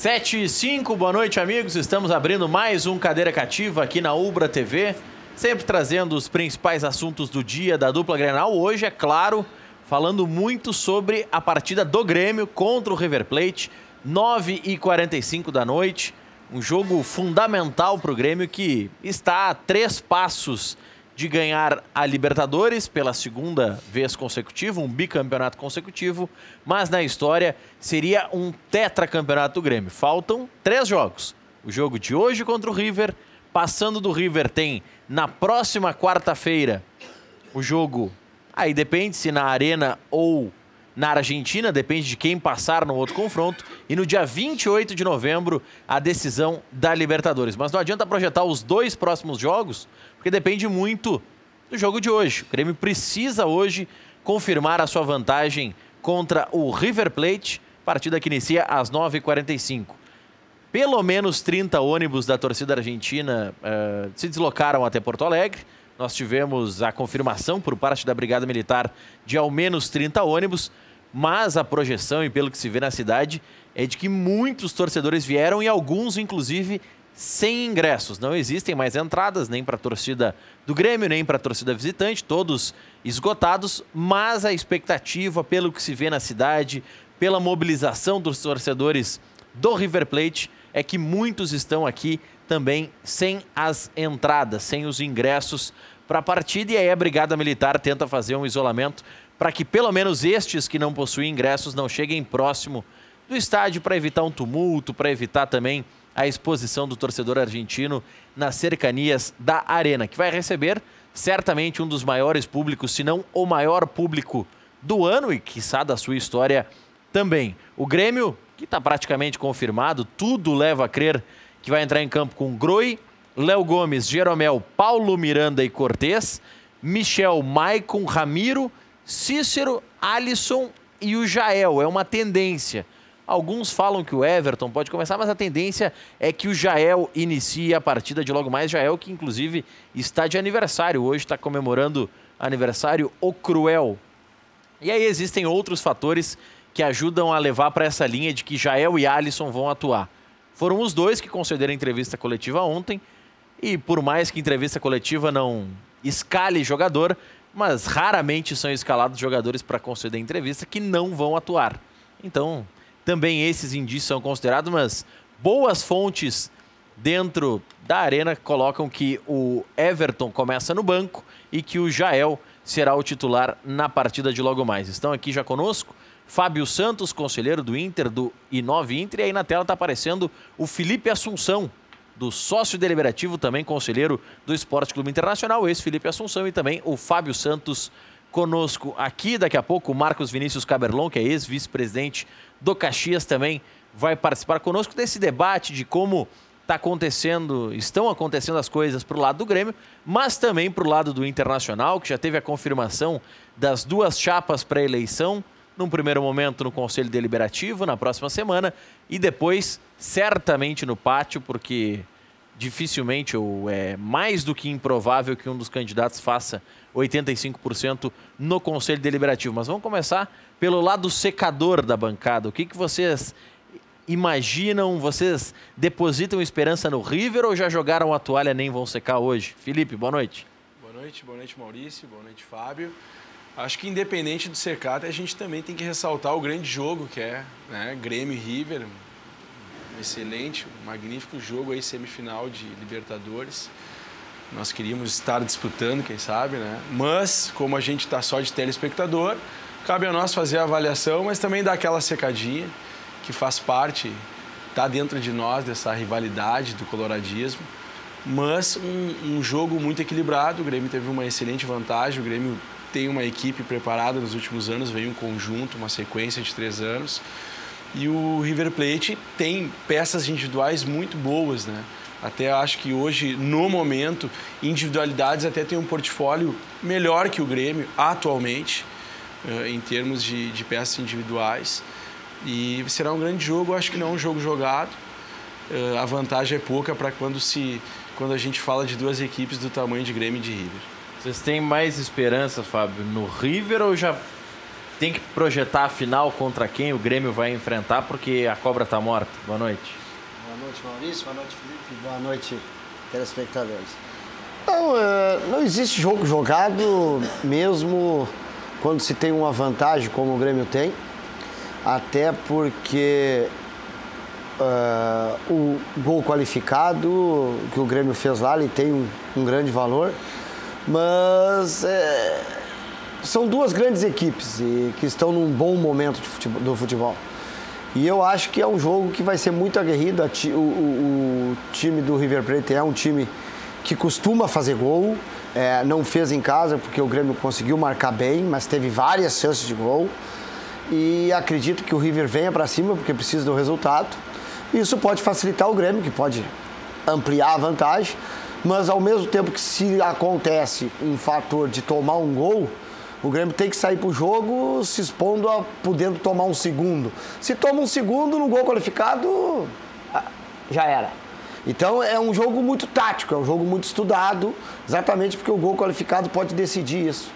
7h05, boa noite, amigos. Estamos abrindo mais um Cadeira Cativa aqui na Ubra TV, sempre trazendo os principais assuntos do dia da dupla Grenal. Hoje, é claro, falando muito sobre a partida do Grêmio contra o River Plate, 9h45 da noite. Um jogo fundamental para o Grêmio que está a 3 passos de ganhar a Libertadores pela segunda vez consecutiva, um bicampeonato consecutivo, mas na história seria um tetracampeonato do Grêmio. Faltam 3 jogos. O jogo de hoje contra o River, passando do River tem na próxima quarta-feira o jogo, aí depende se na Arena ou na Argentina, depende de quem passar no outro confronto, e no dia 28 de novembro a decisão da Libertadores. Mas não adianta projetar os 2 próximos jogos, porque depende muito do jogo de hoje. O Grêmio precisa hoje confirmar a sua vantagem contra o River Plate, partida que inicia às 9h45. Pelo menos 30 ônibus da torcida argentina se deslocaram até Porto Alegre. Nós tivemos a confirmação por parte da Brigada Militar de ao menos 30 ônibus, mas a projeção, e pelo que se vê na cidade, é de que muitos torcedores vieram e alguns, inclusive, sem ingressos. Não existem mais entradas, nem para a torcida do Grêmio, nem para a torcida visitante, todos esgotados, mas a expectativa, pelo que se vê na cidade, pela mobilização dos torcedores do River Plate, é que muitos estão aqui também sem as entradas, sem os ingressos para a partida, e aí a Brigada Militar tenta fazer um isolamento para que pelo menos estes que não possuem ingressos não cheguem próximo do estádio, para evitar um tumulto, para evitar também a exposição do torcedor argentino nas cercanias da Arena, que vai receber certamente um dos maiores públicos, se não o maior público do ano e quiçá da sua história também. O Grêmio, que está praticamente confirmado, tudo leva a crer que vai entrar em campo com Groi, Léo Gomes, Jeromel, Paulo Miranda e Cortez, Michel, Maicon, Ramiro, Cícero, Alisson e o Jael. É uma tendência. Alguns falam que o Everton pode começar, mas a tendência é que o Jael inicie a partida de logo mais. Jael, que inclusive está de aniversário hoje, está comemorando aniversário o Cruel. E aí existem outros fatores que ajudam a levar para essa linha de que Jael e Alisson vão atuar. Foram os dois que concederam entrevista coletiva ontem, e por mais que entrevista coletiva não escale jogador, mas raramente são escalados jogadores para conceder entrevista que não vão atuar. Então, também esses indícios são considerados, mas boas fontes dentro da Arena colocam que o Everton começa no banco e que o Jael será o titular na partida de logo mais. Estão aqui já conosco Fábio Santos, conselheiro do Inter, do Inove Inter, e aí na tela está aparecendo o Felipe Assunção, do Sócio Deliberativo, também conselheiro do Esporte Clube Internacional, esse-Felipe Assunção, e também o Fábio Santos conosco aqui. Daqui a pouco o Marcos Vinícius Caberlon, que é ex-vice-presidente do Caxias, também vai participar conosco desse debate de como estão acontecendo as coisas para o lado do Grêmio, mas também para o lado do Internacional, que já teve a confirmação das 2 chapas para a eleição, num primeiro momento no Conselho Deliberativo, na próxima semana, e depois certamente no pátio, porque dificilmente, ou é mais do que improvável, que um dos candidatos faça 85% no Conselho Deliberativo. Mas vamos começar pelo lado secador da bancada. O que vocês imaginam? Vocês depositam esperança no River ou já jogaram a toalha e nem vão secar hoje? Felipe, boa noite. Boa noite Maurício, boa noite Fábio. Acho que independente do secar, a gente também tem que ressaltar o grande jogo que é, né, Grêmio e River. Um excelente, um magnífico jogo aí, semifinal de Libertadores. Nós queríamos estar disputando, quem sabe, né? Mas, como a gente está só de telespectador, cabe a nós fazer a avaliação, mas também dar aquela secadinha que faz parte, está dentro de nós, dessa rivalidade do coloradismo. Mas um jogo muito equilibrado. O Grêmio teve uma excelente vantagem, o Grêmio tem uma equipe preparada nos últimos anos, veio um conjunto, uma sequência de 3 anos. E o River Plate tem peças individuais muito boas, né? Até acho que hoje, no momento, individualidades até tem um portfólio melhor que o Grêmio, atualmente, em termos de peças individuais. E será um grande jogo, acho que não é um jogo jogado. A vantagem é pouca para quando a gente fala de 2 equipes do tamanho de Grêmio e de River. Vocês têm mais esperança, Fábio, no River ou já tem que projetar a final contra quem o Grêmio vai enfrentar, porque a cobra tá morta. Boa noite. Boa noite, Maurício. Boa noite, Felipe. Boa noite, telespectadores. Não existe jogo jogado mesmo quando se tem uma vantagem como o Grêmio tem, até porque o gol qualificado que o Grêmio fez lá, ele tem um grande valor, mas são duas grandes equipes que estão num bom momento do futebol. E eu acho que é um jogo que vai ser muito aguerrido. O time do River Plate é um time que costuma fazer gol, não fez em casa porque o Grêmio conseguiu marcar bem, mas teve várias chances de gol. E acredito que o River venha para cima porque precisa do resultado. Isso pode facilitar o Grêmio, que pode ampliar a vantagem, mas ao mesmo tempo que se acontece um fator de tomar um gol, o Grêmio tem que sair para o jogo se expondo a podendo tomar um segundo. Se toma um segundo no gol qualificado, já era. Então é um jogo muito tático, é um jogo muito estudado, exatamente porque o gol qualificado pode decidir isso.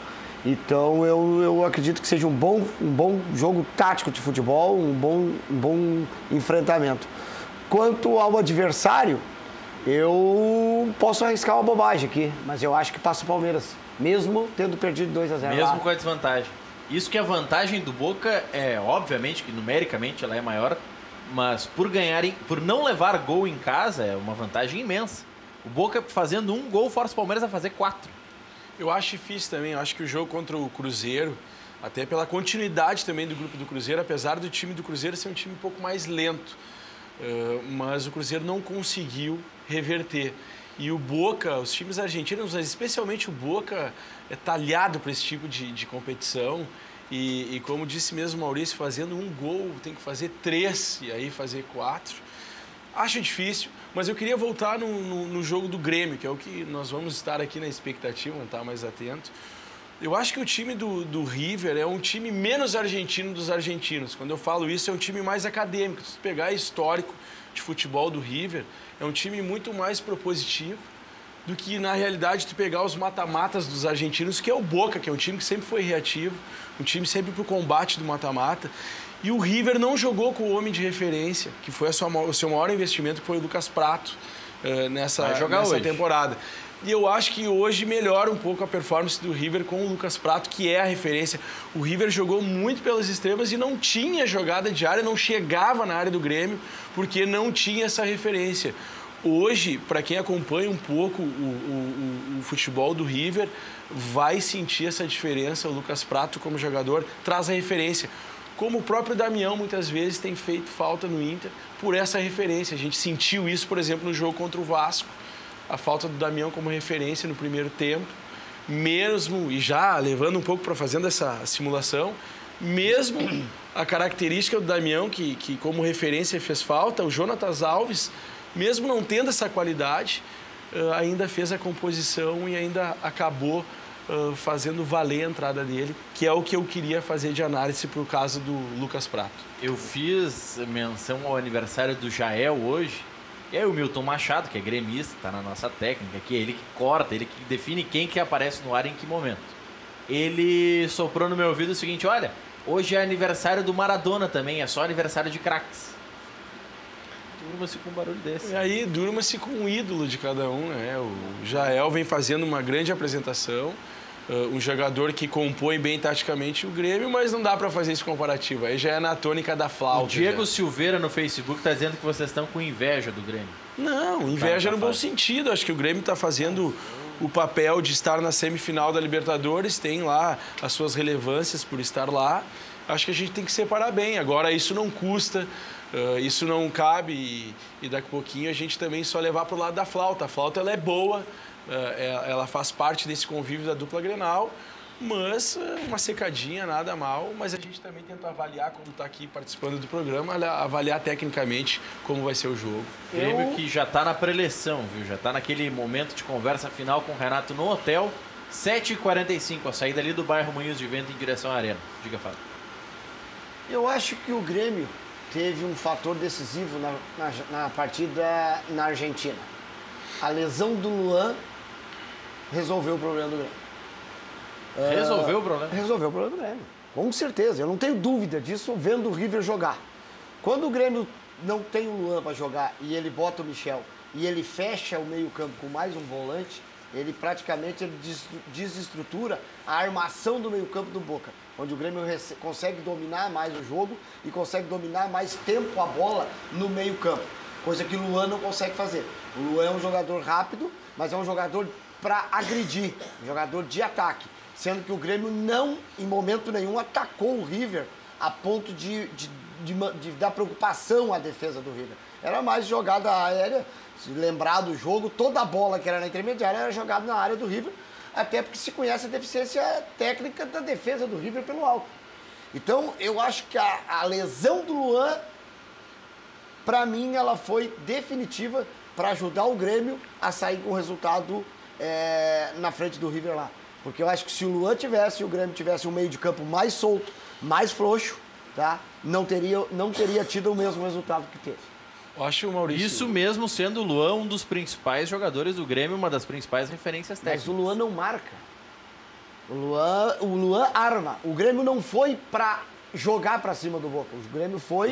Então eu acredito que seja um bom jogo tático de futebol, um bom enfrentamento. Quanto ao adversário, eu posso arriscar uma bobagem aqui, mas eu acho que passa o Palmeiras, mesmo tendo perdido 2-0. Mesmo com a desvantagem. Isso que a vantagem do Boca obviamente, que numericamente ela é maior, mas por não levar gol em casa é uma vantagem imensa. O Boca fazendo um gol força o Palmeiras a fazer 4. Eu acho difícil também, eu acho que o jogo contra o Cruzeiro, até pela continuidade também do grupo do Cruzeiro, apesar do time do Cruzeiro ser um time um pouco mais lento, mas o Cruzeiro não conseguiu reverter. E o Boca, os times argentinos, mas especialmente o Boca, é talhado para esse tipo de competição. E como disse mesmo o Maurício, fazendo um gol tem que fazer 3 e aí fazer 4. Acho difícil, mas eu queria voltar no jogo do Grêmio, que é o que nós vamos estar aqui na expectativa, vamos estar mais atento. Eu acho que o time do River é um time menos argentino dos argentinos. Quando eu falo isso, é um time mais acadêmico. Se pegar histórico de futebol do River, é um time muito mais propositivo do que, na realidade, tu pegar os mata-matas dos argentinos, que é o Boca, que é um time que sempre foi reativo, um time sempre pro combate do mata-mata. E o River não jogou com o homem de referência, que foi o seu maior investimento, que foi o Lucas Prato, nessa temporada. E eu acho que hoje melhora um pouco a performance do River com o Lucas Prato, que é a referência. O River jogou muito pelas extremas e não tinha jogada de área, não chegava na área do Grêmio, porque não tinha essa referência. Hoje, para quem acompanha um pouco o futebol do River, vai sentir essa diferença. O Lucas Prato, como jogador, traz a referência. Como o próprio Damião, muitas vezes, tem feito falta no Inter por essa referência. A gente sentiu isso, por exemplo, no jogo contra o Vasco. A falta do Damião como referência no primeiro tempo. Mesmo, e já levando um pouco para fazendo essa simulação, mesmo a característica do Damião, que como referência fez falta, o Jonatas Alves, mesmo não tendo essa qualidade, ainda fez a composição e ainda acabou fazendo valer a entrada dele, que é o que eu queria fazer de análise para o caso do Lucas Prato. Eu fiz menção ao aniversário do Jael hoje, e aí o Milton Machado, que é gremista, está na nossa técnica aqui, ele que corta, ele que define quem que aparece no ar em que momento. Ele soprou no meu ouvido o seguinte: olha, hoje é aniversário do Maradona também, é só aniversário de craques. Durma-se com um barulho desse. E aí durma-se com um ídolo de cada um, né? O Jael vem fazendo uma grande apresentação, um jogador que compõe bem taticamente o Grêmio, mas não dá para fazer esse comparativo. Aí já é na tônica da flauta. O Diego Silveira no Facebook está dizendo que vocês estão com inveja do Grêmio. Não, inveja no bom sentido. Acho que o Grêmio está fazendo o papel de estar na semifinal da Libertadores, tem lá as suas relevâncias por estar lá. Acho que a gente tem que separar bem. Agora, isso não custa, isso não cabe e daqui a pouquinho a gente também só levar para o lado da flauta. A flauta ela é boa, ela faz parte desse convívio da dupla Grenal, mas uma secadinha, nada mal. Mas a gente também tenta avaliar, como está aqui participando do programa, avaliar tecnicamente como vai ser o jogo. Grêmio que já está na preleção, viu? Já está naquele momento de conversa final com o Renato no hotel. 7h45, a saída ali do bairro Moinhos de Vento em direção à Arena. Diga, Fábio. Eu acho que o Grêmio teve um fator decisivo na partida na Argentina. A lesão do Luan resolveu o problema do Grêmio. Resolveu o problema? Resolveu o problema do Grêmio. Com certeza, eu não tenho dúvida disso vendo o River jogar. Quando o Grêmio não tem o Luan para jogar e ele bota o Michel e ele fecha o meio-campo com mais um volante, ele praticamente desestrutura a armação do meio-campo do Boca, onde o Grêmio consegue dominar mais o jogo e consegue dominar mais tempo a bola no meio-campo, coisa que o Luan não consegue fazer. O Luan é um jogador rápido, mas é um jogador para agredir, um jogador de ataque, sendo que o Grêmio não, em momento nenhum, atacou o River a ponto de dar preocupação à defesa do River. Era mais jogada aérea, se lembrar do jogo, toda a bola que era na intermediária era jogada na área do River, até porque se conhece a deficiência técnica da defesa do River pelo alto. Então, eu acho que a lesão do Luan, para mim, ela foi definitiva para ajudar o Grêmio a sair com o resultado na frente do River lá. Porque eu acho que se o Luan tivesse e o Grêmio tivesse um meio de campo mais solto, mais frouxo, tá? Não teria tido o mesmo resultado que teve. Eu acho, Maurício... Isso mesmo sendo o Luan um dos principais jogadores do Grêmio, uma das principais referências técnicas. Mas o Luan não marca. O Luan arma. O Grêmio não foi para jogar para cima do Boca. O Grêmio foi...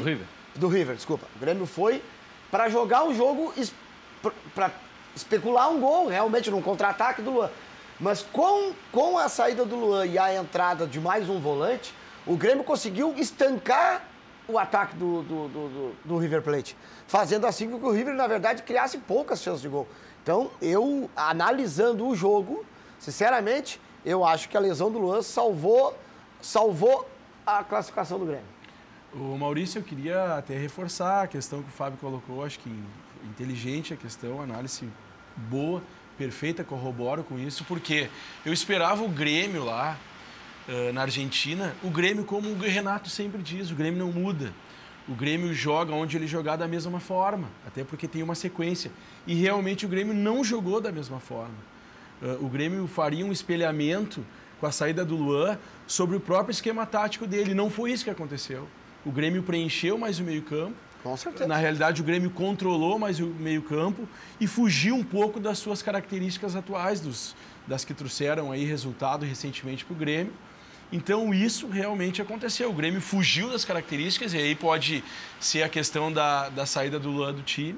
Do River, desculpa. O Grêmio foi para jogar o jogo, para especular um gol, realmente, num contra-ataque do Luan. Mas com a saída do Luan e a entrada de mais um volante, o Grêmio conseguiu estancar o ataque do River Plate, fazendo assim com que o River, na verdade, criasse poucas chances de gol. Então, eu, analisando o jogo, sinceramente, eu acho que a lesão do Luan salvou a classificação do Grêmio. O Maurício, eu queria até reforçar a questão que o Fábio colocou, acho que inteligente a questão, análise boa, perfeita, corroboro com isso, porque eu esperava o Grêmio lá, na Argentina, o Grêmio, como o Renato sempre diz, o Grêmio não muda. O Grêmio joga onde ele jogar da mesma forma, até porque tem uma sequência. E realmente o Grêmio não jogou da mesma forma. O Grêmio faria um espelhamento com a saída do Luan sobre o próprio esquema tático dele. Não foi isso que aconteceu. O Grêmio preencheu mais o meio-campo. Com certeza. Na realidade, o Grêmio controlou mais o meio-campo e fugiu um pouco das suas características atuais, das que trouxeram aí resultado recentemente para o Grêmio. Então, isso realmente aconteceu. O Grêmio fugiu das características, e aí pode ser a questão da saída do Luan do time,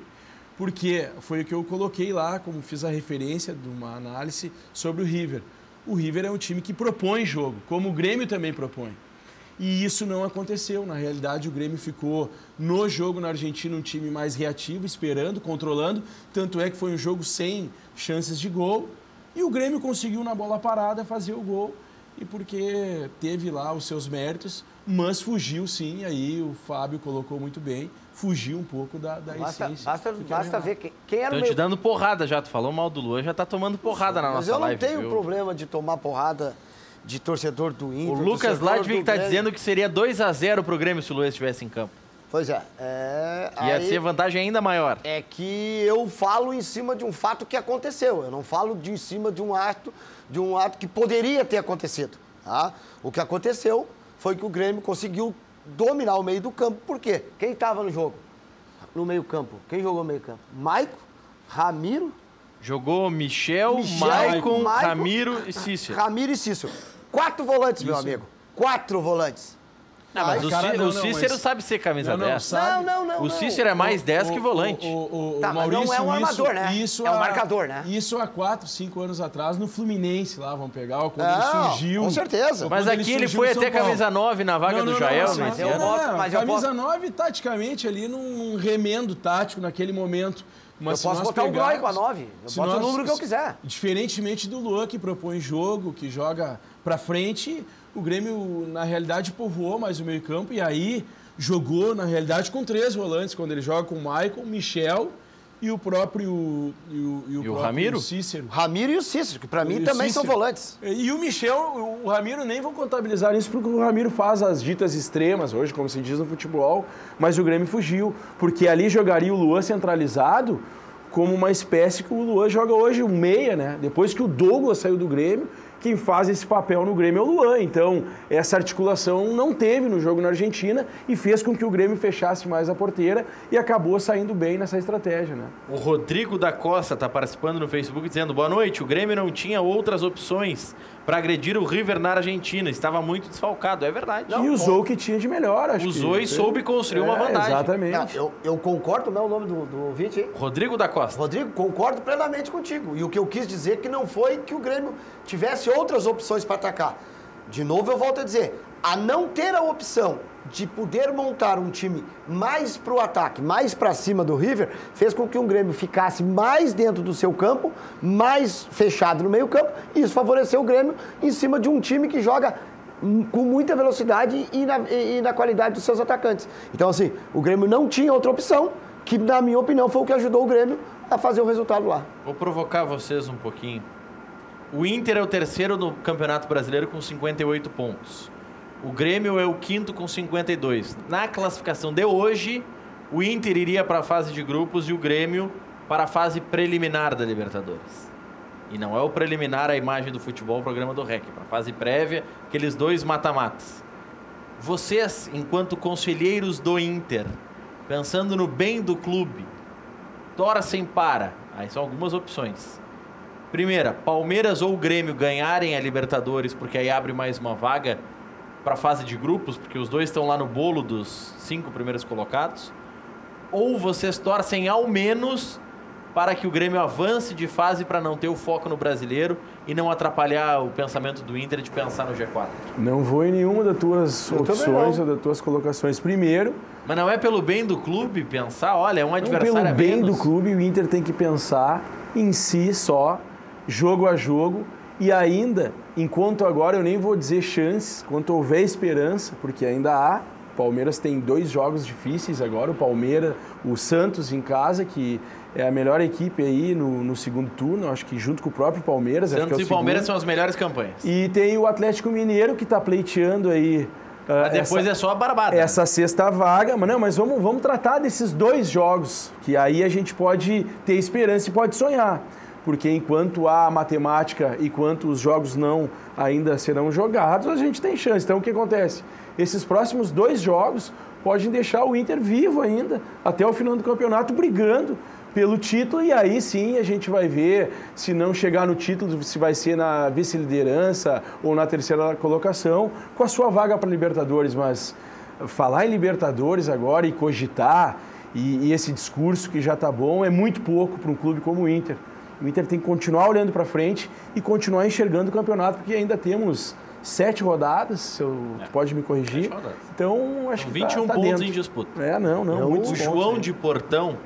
porque foi o que eu coloquei lá, como fiz a referência de uma análise sobre o River. O River é um time que propõe jogo, como o Grêmio também propõe. E isso não aconteceu. Na realidade, o Grêmio ficou no jogo na Argentina um time mais reativo, esperando, controlando. Tanto é que foi um jogo sem chances de gol. E o Grêmio conseguiu, na bola parada, fazer o gol. E porque teve lá os seus méritos, mas fugiu sim, aí o Fábio colocou muito bem, fugiu um pouco da essência. Basta ver quem era o meio... Estão te dando porrada já, tu falou mal do Luan, já tá tomando porrada na nossa live. Mas eu não tenho problema de tomar porrada de torcedor do Inter. O Lucas Ladvik tá dizendo que seria 2-0 pro Grêmio se o Luan estivesse em campo. Pois é. Ia ser vantagem ainda maior. É que eu falo em cima de um fato que aconteceu. Eu não falo em cima de um ato que poderia ter acontecido. Tá? O que aconteceu foi que o Grêmio conseguiu dominar o meio do campo. Por quê? Quem estava no jogo? No meio campo. Quem jogou no meio campo? Maicon, Ramiro. Jogou Michel, Maicon, Ramiro e Cícero. Ramiro e Cícero. 4 volantes, meu amigo. 4 volantes. Não, mas o Cícero sabe ser camisa 10. Não. O Cícero é mais 10 que volante. Tá, mas não é um armador, né? É um marcador, né? Isso há 4, 5 anos atrás, no Fluminense lá, vamos pegar, quando ele surgiu. Com certeza. Mas aqui ele foi até camisa 9 na vaga do Jael, né? Camisa 9, taticamente, ali num remendo tático naquele momento. Mas eu posso botar o Groy com a 9. Eu boto o número que eu quiser. Diferentemente do Luan, que propõe jogo, que joga pra frente, o Grêmio, na realidade, povoou mais o meio-campo e aí jogou, na realidade, com 3 volantes, quando ele joga com o Maicon, Michel e o próprio Ramiro? Cícero. Ramiro e o Cícero, que pra mim também são volantes. E o Michel, o Ramiro nem vão contabilizar isso, porque o Ramiro faz as ditas extremas hoje, como se diz no futebol, mas o Grêmio fugiu, porque ali jogaria o Luan centralizado como uma espécie que o Luan joga hoje, um meia, né? Depois que o Douglas saiu do Grêmio, quem faz esse papel no Grêmio é o Luan. Então, essa articulação não teve no jogo na Argentina e fez com que o Grêmio fechasse mais a porteira e acabou saindo bem nessa estratégia, né? O Rodrigo da Costa está participando no Facebook dizendo: boa noite, o Grêmio não tinha outras opções para agredir o River na Argentina, estava muito desfalcado, é verdade. Não, e usou o que tinha de melhor, acho usou que... e soube construir uma vantagem. Exatamente. Não, eu concordo, como é o nome do ouvinte aí? Rodrigo da Costa. Rodrigo, concordo plenamente contigo. E o que eu quis dizer é que não foi que o Grêmio tivesse outras opções para atacar. De novo, eu volto a dizer, a não ter a opção de poder montar um time mais para o ataque, mais para cima do River, fez com que o Grêmio ficasse mais dentro do seu campo, mais fechado no meio campo, e isso favoreceu o Grêmio em cima de um time que joga com muita velocidade e na qualidade dos seus atacantes. Então, assim, o Grêmio não tinha outra opção, que, na minha opinião, foi o que ajudou o Grêmio a fazer o resultado lá. Vou provocar vocês um pouquinho. O Inter é o terceiro no Campeonato Brasileiro com 58 pontos. O Grêmio é o quinto com 52. Na classificação de hoje, o Inter iria para a fase de grupos e o Grêmio para a fase preliminar da Libertadores. E não é o preliminar a imagem do futebol, o programa do REC, para a fase prévia, aqueles dois mata-matas. Vocês, enquanto conselheiros do Inter, pensando no bem do clube, torcem para... Aí são algumas opções. Primeira, Palmeiras ou Grêmio ganharem a Libertadores, porque aí abre mais uma vaga para a fase de grupos, porque os dois estão lá no bolo dos 5 primeiros colocados. Ou vocês torcem ao menos para que o Grêmio avance de fase para não ter o foco no brasileiro e não atrapalhar o pensamento do Inter de pensar no G4? Não vou em nenhuma das tuas opções ou das tuas colocações. Primeiro... Mas não é pelo bem do clube pensar, olha, é um adversário a menos? Pelo bem do clube, o Inter tem que pensar em si só, jogo a jogo, e ainda, enquanto agora eu nem vou dizer chances, enquanto houver esperança, porque ainda há, o Palmeiras tem 2 jogos difíceis agora, o Palmeiras, o Santos em casa, que é a melhor equipe aí no segundo turno, acho que junto com o próprio Palmeiras. Santos acho que é o e Palmeiras segundo. São as melhores campanhas. E tem o Atlético Mineiro, que está pleiteando aí... Mas depois é só a barbada. Essa sexta vaga, mas vamos tratar desses 2 jogos, que aí a gente pode ter esperança e pode sonhar. Porque enquanto há matemática e enquanto os jogos não ainda serão jogados, a gente tem chance. Então o que acontece? Esses próximos 2 jogos podem deixar o Inter vivo ainda, até o final do campeonato, brigando pelo título, e aí sim a gente vai ver, se não chegar no título, se vai ser na vice-liderança ou na terceira colocação, com a sua vaga para Libertadores. Mas falar em Libertadores agora e cogitar, e esse discurso que já está bom, é muito pouco para um clube como o Inter. O Inter tem que continuar olhando para frente e continuar enxergando o campeonato, porque ainda temos 7 rodadas, tu pode me corrigir. Então, acho que 21 pontos dentro. em disputa. Muitos o pontos, João de Portão,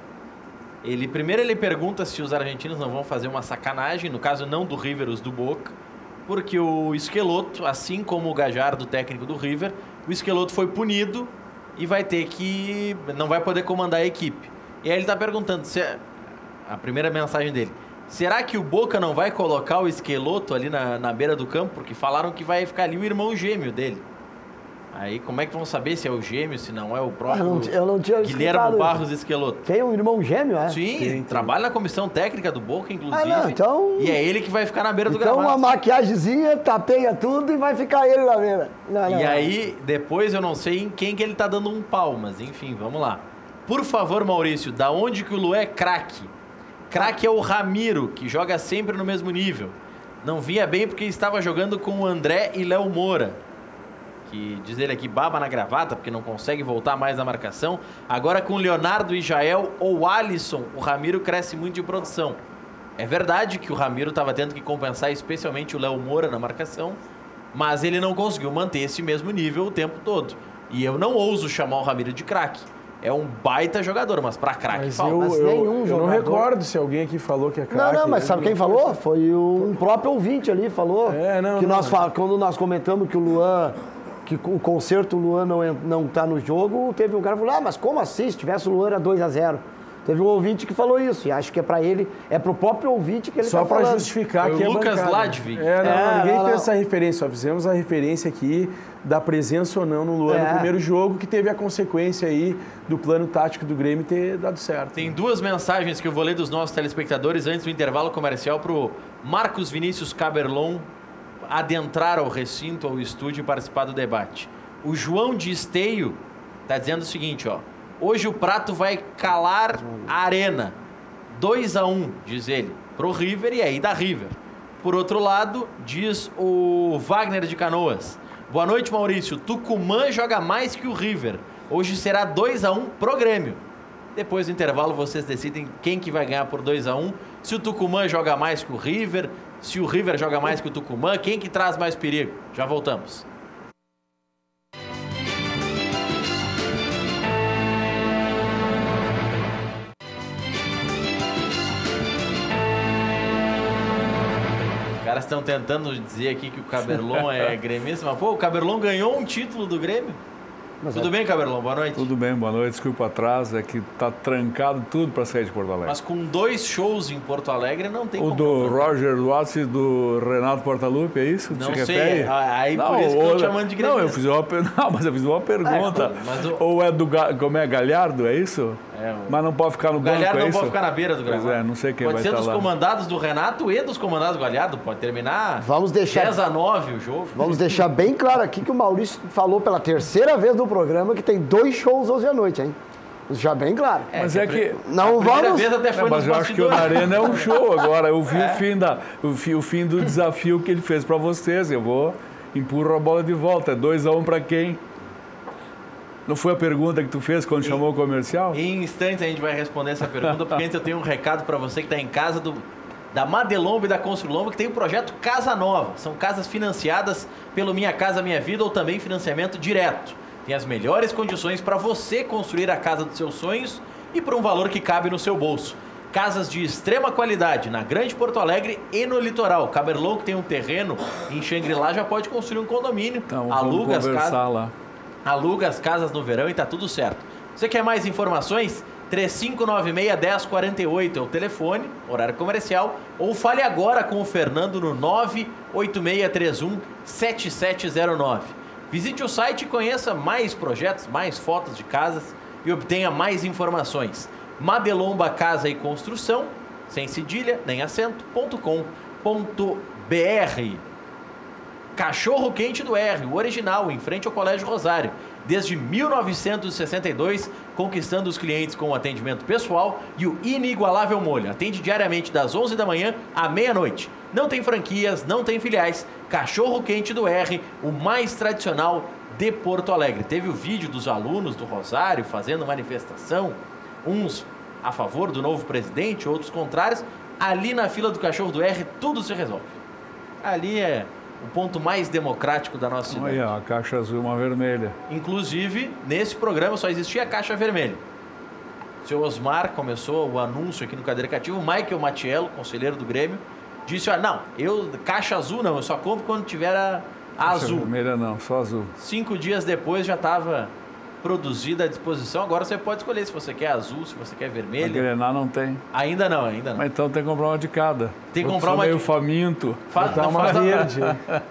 primeiro ele pergunta se os argentinos não vão fazer uma sacanagem, no caso não do River, os do Boca, porque o Schelotto, assim como o Gallardo, técnico do River, o Schelotto foi punido e não vai poder comandar a equipe. E aí ele está perguntando, a primeira mensagem dele, será que o Boca não vai colocar o Schelotto ali na beira do campo? Porque falaram que vai ficar ali o irmão gêmeo dele. Aí como é que vão saber se é o gêmeo, se não é o próprio eu não tinha Guilherme Barros Schelotto? Tem um irmão gêmeo, é? Sim, trabalha na comissão técnica do Boca, inclusive. Então... E é ele que vai ficar na beira do gramado. Então uma maquiagemzinha, tapeia tudo e vai ficar ele na beira. Aí, depois eu não sei em quem que ele tá dando um pau, mas enfim, vamos lá. Por favor, Maurício, da onde que o Luan é craque? Craque é o Ramiro, que joga sempre no mesmo nível. Não vinha bem porque estava jogando com o André e Léo Moura, que diz ele aqui, baba na gravata, porque não consegue voltar mais na marcação. Agora com o Leonardo e Jael ou Alisson, o Ramiro cresce muito de produção. É verdade que o Ramiro estava tendo que compensar especialmente o Léo Moura na marcação, mas ele não conseguiu manter esse mesmo nível o tempo todo. E eu não ouso chamar o Ramiro de craque. É um baita jogador, mas pra craque falta. Eu não recordo se alguém aqui falou que é craque. Não, mas sabe quem falou? Foi um próprio ouvinte ali, falou. Quando nós comentamos que o Luan, que o concerto o Luan não tá no jogo, teve um cara que falou, mas como assim? Se tivesse o Luan era 2-0. Teve um ouvinte que falou isso, e acho que é pra ele, é pro próprio ouvinte que ele tá falando. Só pra justificar que é Lucas Ladvig. Ninguém fez essa referência, só fizemos a referência aqui da presença ou não no Luan no primeiro jogo, que teve a consequência aí do plano tático do Grêmio ter dado certo. Tem 2 mensagens que eu vou ler dos nossos telespectadores antes do intervalo comercial pro Marcos Vinícius Caberlon. adentrar ao recinto, ao estúdio e participar do debate. O João de Esteio está dizendo o seguinte, ó. Hoje o prato vai calar a arena. 2-1, diz ele, pro River e aí da River. Por outro lado, diz o Wagner de Canoas. Boa noite, Maurício. Tucumã joga mais que o River. Hoje será 2-1 pro Grêmio. Depois do intervalo vocês decidem quem que vai ganhar por 2-1. Se o Tucumã joga mais que o River, se o River joga mais que o Tucumã, quem que traz mais perigo? Já voltamos. Os caras estão tentando dizer aqui que o Caberlon é gremista, mas pô, o Caberlon ganhou um título do Grêmio. Tudo bem, Caberlon? Boa noite. Tudo bem, boa noite. Desculpa atrás, é que tá trancado tudo para sair de Porto Alegre. Mas com 2 shows em Porto Alegre não tem como. O do Roger Watts e do Renato Portaluppi, é isso? Não sei, aí não, por isso que eu tô chamando de gremista. Não, mas eu fiz uma pergunta. Ou é do, como é, Galhardo, é isso? Mas não pode ficar no banco, Galhardo é não isso? pode ficar na beira do gramado. Pois é, não sei quem vai estar lá. Pode ser dos comandados do Renato e dos comandados do Galhardo. Pode terminar 10-9 o jogo. Vamos deixar bem claro aqui que o Maurício falou pela terceira vez no programa que tem 2 shows hoje à noite, hein? Já bem claro. Mas é que... Não vamos... Vez até foi mas eu acho que o Arena é um show agora. Eu vi o fim do desafio que ele fez para vocês. Eu vou empurrar a bola de volta. É 2-1 para quem? Não foi a pergunta que tu fez quando chamou o comercial? Em instantes a gente vai responder essa pergunta, porque antes eu tenho um recado para você que está em casa da Madelombo e da Construlombo, que tem o projeto Casa Nova. São casas financiadas pelo Minha Casa Minha Vida ou também financiamento direto. Tem as melhores condições para você construir a casa dos seus sonhos e por um valor que cabe no seu bolso. Casas de extrema qualidade na Grande Porto Alegre e no litoral. Caberlon, que tem um terreno em Xangri-Lá, já pode construir um condomínio. Então, aluga as casas lá. Aluga as casas no verão e tá tudo certo. Você quer mais informações? 3596-1048 é o telefone, horário comercial, ou fale agora com o Fernando no 98631-7709. Visite o site e conheça mais projetos, mais fotos de casas e obtenha mais informações. Madelomba Casa e Construção, sem cedilha nem acento.com.br. Cachorro Quente do R, o original, em frente ao Colégio Rosário. Desde 1962, conquistando os clientes com o atendimento pessoal e o inigualável molho. Atende diariamente das 11 da manhã à meia-noite. Não tem franquias, não tem filiais. Cachorro Quente do R, o mais tradicional de Porto Alegre. Teve o vídeo dos alunos do Rosário fazendo manifestação, uns a favor do novo presidente, outros contrários. Ali na fila do Cachorro do R, tudo se resolve. Ali é o ponto mais democrático da nossa cidade. Olha, a caixa azul e uma vermelha. Inclusive, nesse programa só existia a caixa vermelha. O seu Osmar começou o anúncio aqui no Cadeira Cativa. O Michael Matiello, conselheiro do Grêmio, disse, não, caixa azul não, eu só compro quando tiver a azul. Caixa vermelha não, só azul. 5 dias depois já estava produzida à disposição. Agora você pode escolher se você quer azul, se você quer vermelho. A Grená não tem. Ainda não. Mas então tem que comprar uma de cada. Tem que comprar uma meio faminto.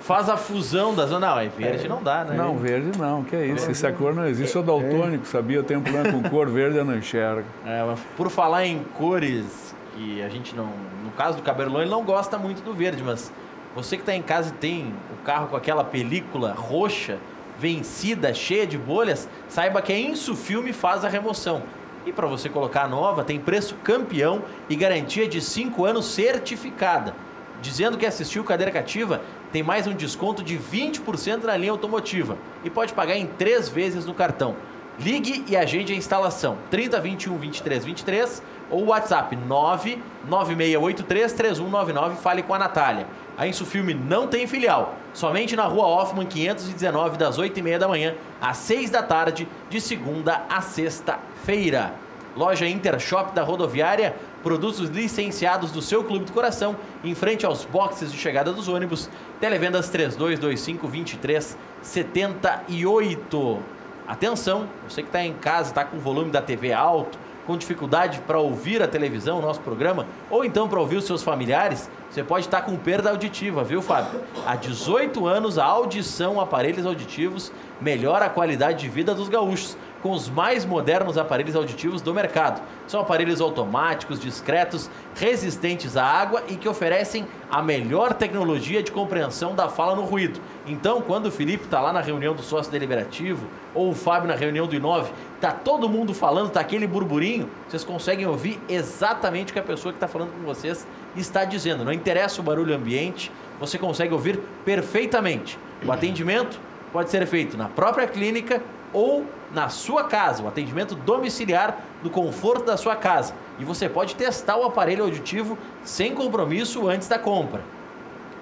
Faz a fusão das... Não, verde não dá, né? Não, verde não, que é isso. Essa cor não existe. Eu sou daltônico, sabia? Eu tenho um problema com cor verde, eu não enxergo. Mas por falar em cores, que a gente não... No caso do Caberlon, ele não gosta muito do verde, mas você que está em casa e tem o carro com aquela película roxa, vencida, cheia de bolhas, saiba que a Insufilme faz a remoção. E para você colocar a nova, tem preço campeão e garantia de 5 anos certificada. Dizendo que assistiu Cadeira Cativa, tem mais um desconto de 20% na linha automotiva. E pode pagar em 3 vezes no cartão. Ligue e agende a instalação. 3021 2323 ou WhatsApp 99683 3199. Fale com a Natália. A Insufilme não tem filial. Somente na Rua Hoffman 519, das 8h30 da manhã às 6 da tarde, de segunda a sexta-feira. Loja Intershop da Rodoviária, produtos licenciados do seu clube do coração, em frente aos boxes de chegada dos ônibus. Televendas 3225-2378. Atenção, você que está em casa, está com o volume da TV alto, com dificuldade para ouvir a televisão, o nosso programa, ou então para ouvir os seus familiares, você pode estar com perda auditiva, viu, Fábio? Há 18 anos, a Audição Aparelhos Auditivos melhora a qualidade de vida dos gaúchos. com os mais modernos aparelhos auditivos do mercado. São aparelhos automáticos, discretos, resistentes à água e que oferecem a melhor tecnologia de compreensão da fala no ruído. Então, quando o Felipe está lá na reunião do sócio deliberativo, ou o Fábio na reunião do Inove, tá todo mundo falando, tá aquele burburinho, vocês conseguem ouvir exatamente o que a pessoa que está falando com vocês está dizendo. Não interessa o barulho ambiente, você consegue ouvir perfeitamente. O atendimento pode ser feito na própria clínica ou na sua casa, o atendimento domiciliar no conforto da sua casa. E você pode testar o aparelho auditivo sem compromisso antes da compra.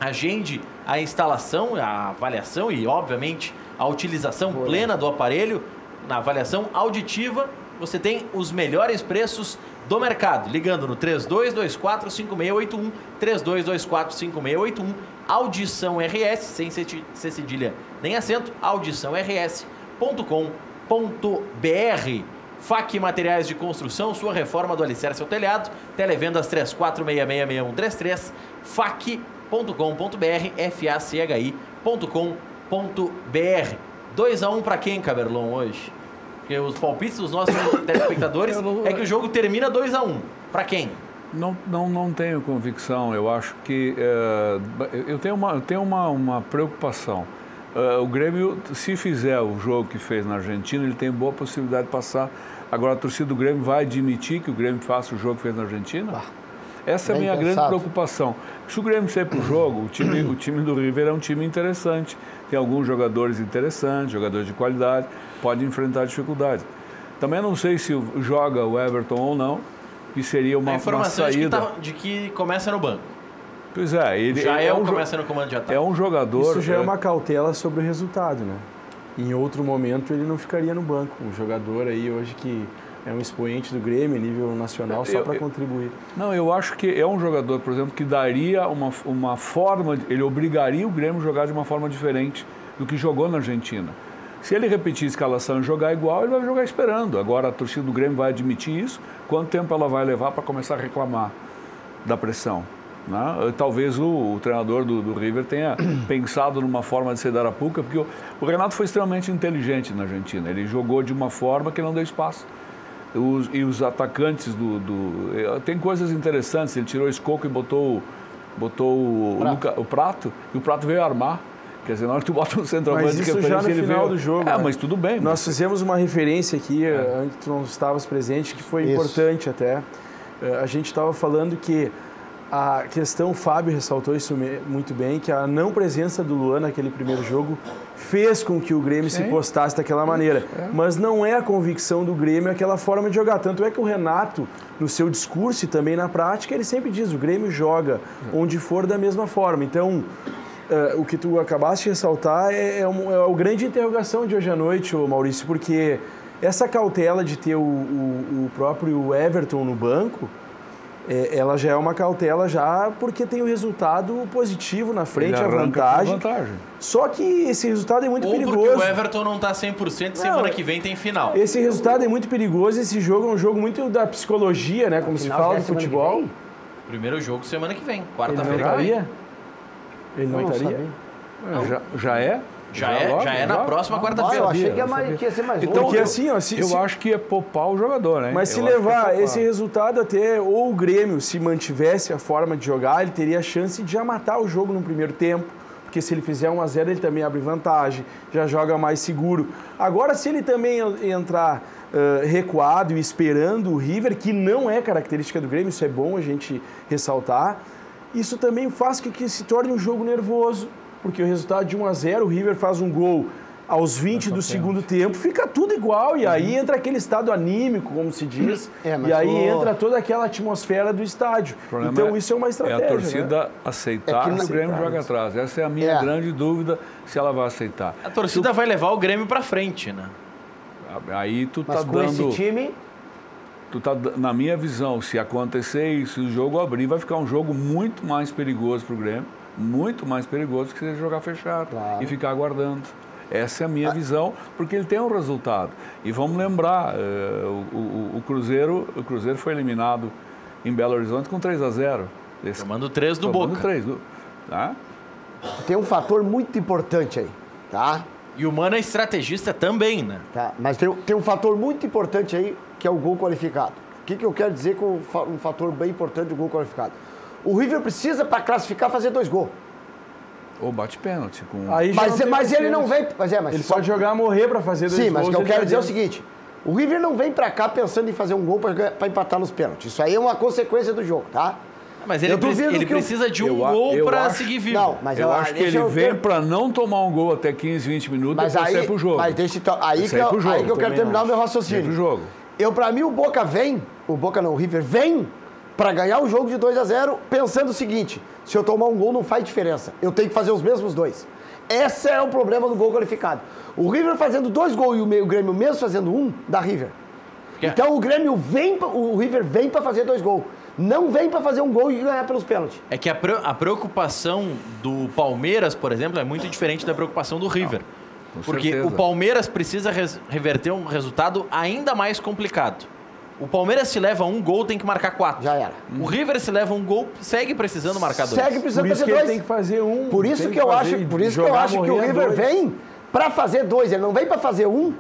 Agende a instalação, a avaliação e, obviamente, a utilização plena do aparelho. Na avaliação auditiva, você tem os melhores preços do mercado, ligando no 3224-5681, 3224-5681, Audição RS, sem cedilha nem acento, audiçãoRS.com.br. FAC Materiais de Construção, sua reforma do alicerce ao telhado, televendas 34666133, fac.com.br, fachi.com.br. 2-1 para quem, Caberlon, hoje? Porque os palpites dos nossos telespectadores é que o jogo termina 2-1. Para quem? Não tenho convicção. Eu acho que eu tenho uma preocupação. O Grêmio, se fizer o jogo que fez na Argentina, ele tem boa possibilidade de passar. Agora, a torcida do Grêmio vai admitir que o Grêmio faça o jogo que fez na Argentina? Essa é a minha grande preocupação. Se o Grêmio sair para o jogo, o time do River é um time interessante. Tem alguns jogadores interessantes, jogadores de qualidade, pode enfrentar dificuldades. Também não sei se joga o Everton ou não, que seria uma saída. De que começa no banco. Pois é, ele começa no comando de ataque. É um jogador... Isso já é uma cautela sobre o resultado, né? Em outro momento ele não ficaria no banco. Um jogador aí hoje que é um expoente do Grêmio a nível nacional só para contribuir. Não, eu acho que é um jogador, por exemplo, que daria uma forma... Ele obrigaria o Grêmio a jogar de uma forma diferente do que jogou na Argentina. Se ele repetir a escalação e jogar igual, ele vai jogar esperando. Agora a torcida do Grêmio vai admitir isso. Quanto tempo ela vai levar para começar a reclamar da pressão? Né? Talvez o treinador do River tenha pensado numa forma de ceder a Arapuca, porque o Renato foi extremamente inteligente na Argentina. Ele jogou de uma forma que não deu espaço. Os atacantes tem coisas interessantes. Ele tirou o Escoco e botou o Prato, e o Prato veio armar. Quer dizer, na hora que tu bota um centroavante de referência, já no final do jogo. Mas tudo bem. Nós fizemos uma referência aqui, antes tu não estavas presente, que foi importante até. A gente estava falando que a questão, o Fábio ressaltou isso muito bem, que a não presença do Luan naquele primeiro jogo fez com que o Grêmio se postasse daquela maneira. Mas não é a convicção do Grêmio aquela forma de jogar. Tanto é que o Renato, no seu discurso e também na prática, ele sempre diz, o Grêmio joga onde for da mesma forma. Então, o que tu acabaste de ressaltar é a grande interrogação de hoje à noite, Maurício, porque essa cautela de ter o próprio Everton no banco, ela já é uma cautela já porque tem o resultado positivo na frente, a vantagem. Só que esse resultado é muito perigoso. Porque o Everton não está 100%, semana que vem tem final. Esse resultado é muito perigoso, esse jogo é um jogo muito da psicologia, né, como se fala do futebol. Primeiro jogo semana que vem, quarta-feira. Ele não estaria? Já é? Já é na próxima quarta-feira. Eu achei que ia ser mais longe. Então, porque assim, eu acho que é poupar o jogador, né? Mas se levar esse resultado até, ou o Grêmio se mantivesse a forma de jogar, ele teria a chance de já matar o jogo no primeiro tempo. Porque se ele fizer 1-0, ele também abre vantagem, já joga mais seguro. Agora, se ele também entrar recuado e esperando o River, que não é característica do Grêmio, isso é bom a gente ressaltar, isso também faz com que se torne um jogo nervoso, porque o resultado de 1-0, o River faz um gol aos 20 do segundo tempo, fica tudo igual, e aí entra aquele estado anímico, como se diz, e aí entra toda aquela atmosfera do estádio. Então isso é uma estratégia. É a torcida aceitar que o Grêmio joga atrás. Essa é a minha grande dúvida, se ela vai aceitar. A torcida vai levar o Grêmio para frente, né? Aí tu tá dando... esse time... na minha visão, se acontecer isso, o jogo abrir, vai ficar um jogo muito mais perigoso para o Grêmio, muito mais perigoso que se ele jogar fechado e ficar aguardando. Essa é a minha visão, porque ele tem um resultado. E vamos lembrar, o Cruzeiro foi eliminado em Belo Horizonte com 3-0. Tomando 3 do Boca. Tá? Tem um fator muito importante aí, tá? E o Mano é estrategista também, né? Tá, mas tem um fator muito importante aí, que é o gol qualificado. O que eu quero dizer com um fator bem importante do gol qualificado? O River precisa, para classificar, fazer 2 gols. Ou bate pênalti. Mas ele não vem... Ele pode jogar a morrer para fazer 2 gols. Sim, mas o que eu quero dizer é o seguinte. O River não vem para cá pensando em fazer um gol para empatar nos pênaltis. Isso aí é uma consequência do jogo, tá? Mas ele precisa de um gol para seguir vivo. Não, mas eu acho que ele vem para não tomar um gol até 15, 20 minutos e depois sair pro jogo. Mas deixa aí que eu quero terminar o meu raciocínio. Pro jogo. Para mim, o River vem para ganhar o jogo de 2-0, pensando o seguinte: se eu tomar um gol, não faz diferença. Eu tenho que fazer os mesmos 2. Esse é o problema do gol qualificado. O River fazendo 2 gols e o Grêmio mesmo fazendo 1, dá River. Então o River vem para fazer 2 gols. Não vem para fazer um gol e ganhar pelos pênaltis. É que a preocupação do Palmeiras, por exemplo, é muito diferente da preocupação do River. Porque o Palmeiras precisa reverter um resultado ainda mais complicado. O Palmeiras se leva 1 gol, tem que marcar 4. Já era. O River se leva 1 gol, segue precisando marcar 2. Segue precisando fazer 2. Tem que fazer 1. Por isso que eu acho que o River vem para fazer 2. Ele não vem para fazer 1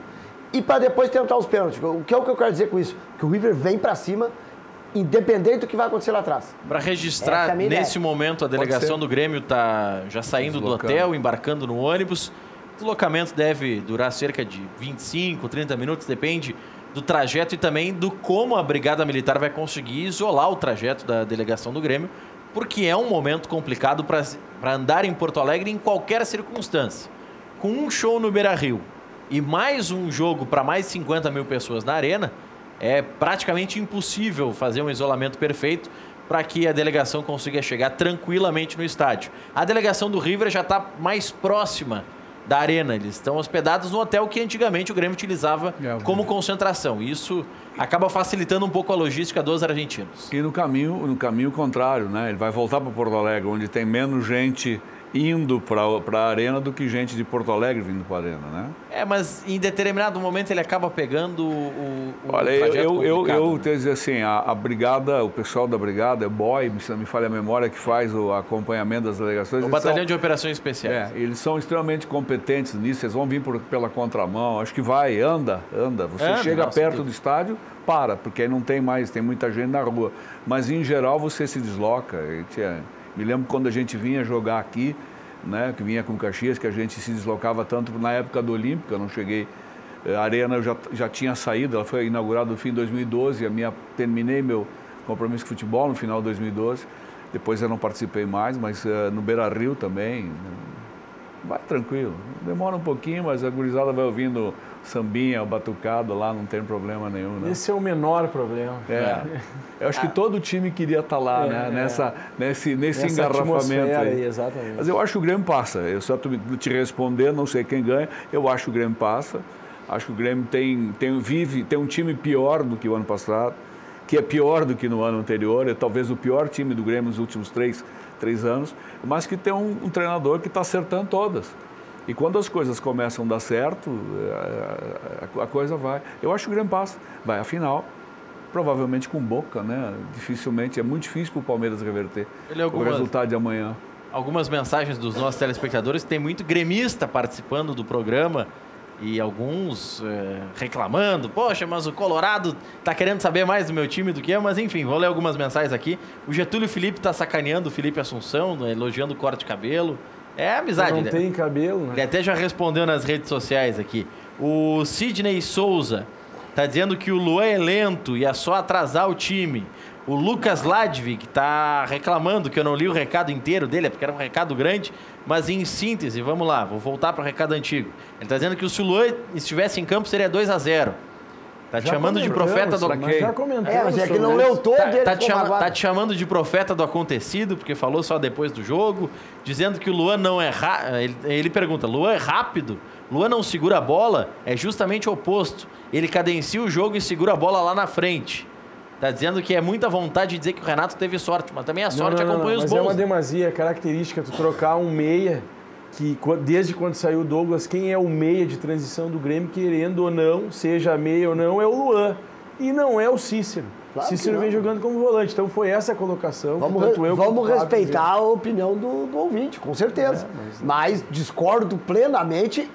e para depois tentar os pênaltis. O que é o que eu quero dizer com isso? Que o River vem para cima, independente do que vai acontecer lá atrás. Para registrar, nesse momento, a delegação do Grêmio está já saindo do hotel, embarcando no ônibus. O deslocamento deve durar cerca de 25, 30 minutos, depende do trajeto e também do como a Brigada Militar vai conseguir isolar o trajeto da delegação do Grêmio, porque é um momento complicado para andar em Porto Alegre em qualquer circunstância. Com um show no Beira-Rio e mais um jogo para mais 50 mil pessoas na Arena, é praticamente impossível fazer um isolamento perfeito para que a delegação consiga chegar tranquilamente no estádio. A delegação do River já está mais próxima da Arena. Eles estão hospedados no hotel que antigamente o Grêmio utilizava como concentração. Isso acaba facilitando um pouco a logística dos argentinos. E no caminho contrário, né? Ele vai voltar para Porto Alegre, onde tem menos gente indo para a Arena do que gente de Porto Alegre vindo para a Arena, né? Mas em determinado momento ele acaba pegando o Olha, eu te dizer assim, a Brigada, o pessoal da Brigada, é BOI, se não me falha a memória, que faz o acompanhamento das delegações. O Batalhão de Operações Especiais. Eles são extremamente competentes nisso, eles vão vir pela contramão, acho que anda. Você chega perto do estádio, porque aí não tem mais, tem muita gente na rua. Mas em geral você se desloca. Me lembro quando a gente vinha jogar aqui, né, que vinha com Caxias, que a gente se deslocava tanto na época do Olímpico, eu não cheguei, a Arena eu já tinha saído, ela foi inaugurada no fim de 2012, terminei meu compromisso com futebol no final de 2012, depois eu não participei mais, mas no Beira-Rio também, vai tranquilo, demora um pouquinho, mas a gurizada vai ouvindo sambinha, batucada lá, não tem problema nenhum. Né? Esse é o menor problema. Eu acho que todo time queria estar lá, né? Nesse engarrafamento aí. Exatamente. Mas eu acho que o Grêmio passa. Eu só te responder, não sei quem ganha, eu acho que o Grêmio passa. Acho que o Grêmio tem um time pior do que o ano passado, que é pior do que no ano anterior, é talvez o pior time do Grêmio nos últimos três anos, mas que tem um treinador que está acertando todas. E quando as coisas começam a dar certo, a coisa vai. Eu acho que o Grêmio passa. Vai à final, provavelmente com Boca, né? Dificilmente, é muito difícil para o Palmeiras reverter o resultado de amanhã. Algumas mensagens dos nossos telespectadores, tem muito gremista participando do programa e alguns reclamando. Poxa, mas o Colorado está querendo saber mais do meu time do que eu, mas enfim, vou ler algumas mensagens aqui. O Getúlio Felipe está sacaneando o Felipe Assunção, né, elogiando o corte de cabelo. É amizade. Não tem cabelo, né? Ele até já respondeu nas redes sociais aqui. O Sidney Souza está dizendo que o Luan é lento e é só atrasar o time. O Lucas Ladvik está reclamando que eu não li o recado inteiro dele, porque era um recado grande, mas em síntese, vamos lá, vou voltar para o recado antigo. Ele está dizendo que se o Luan estivesse em campo seria 2-0. Tá te chamando de profeta do... Mas já comentou. Mas é que não leu todo. Tá te chamando de profeta do acontecido, porque falou só depois do jogo, dizendo que o Luan não é rápido. Ele pergunta, Luan é rápido? Luan não segura a bola? É justamente o oposto. Ele cadencia o jogo e segura a bola lá na frente. Tá dizendo que é muita vontade de dizer que o Renato teve sorte, mas também a sorte acompanha os bons. Mas é uma demasia, é característica tu trocar um meia, que desde quando saiu o Douglas, quem é o meia de transição do Grêmio, querendo ou não, seja meia ou não, é o Luan. E não é o Cícero. Claro Cícero que vem não. jogando como volante, então foi essa a colocação. Vamos, tanto eu quanto o Fábio respeitar fizeram. a opinião do ouvinte, com certeza. Mas discordo plenamente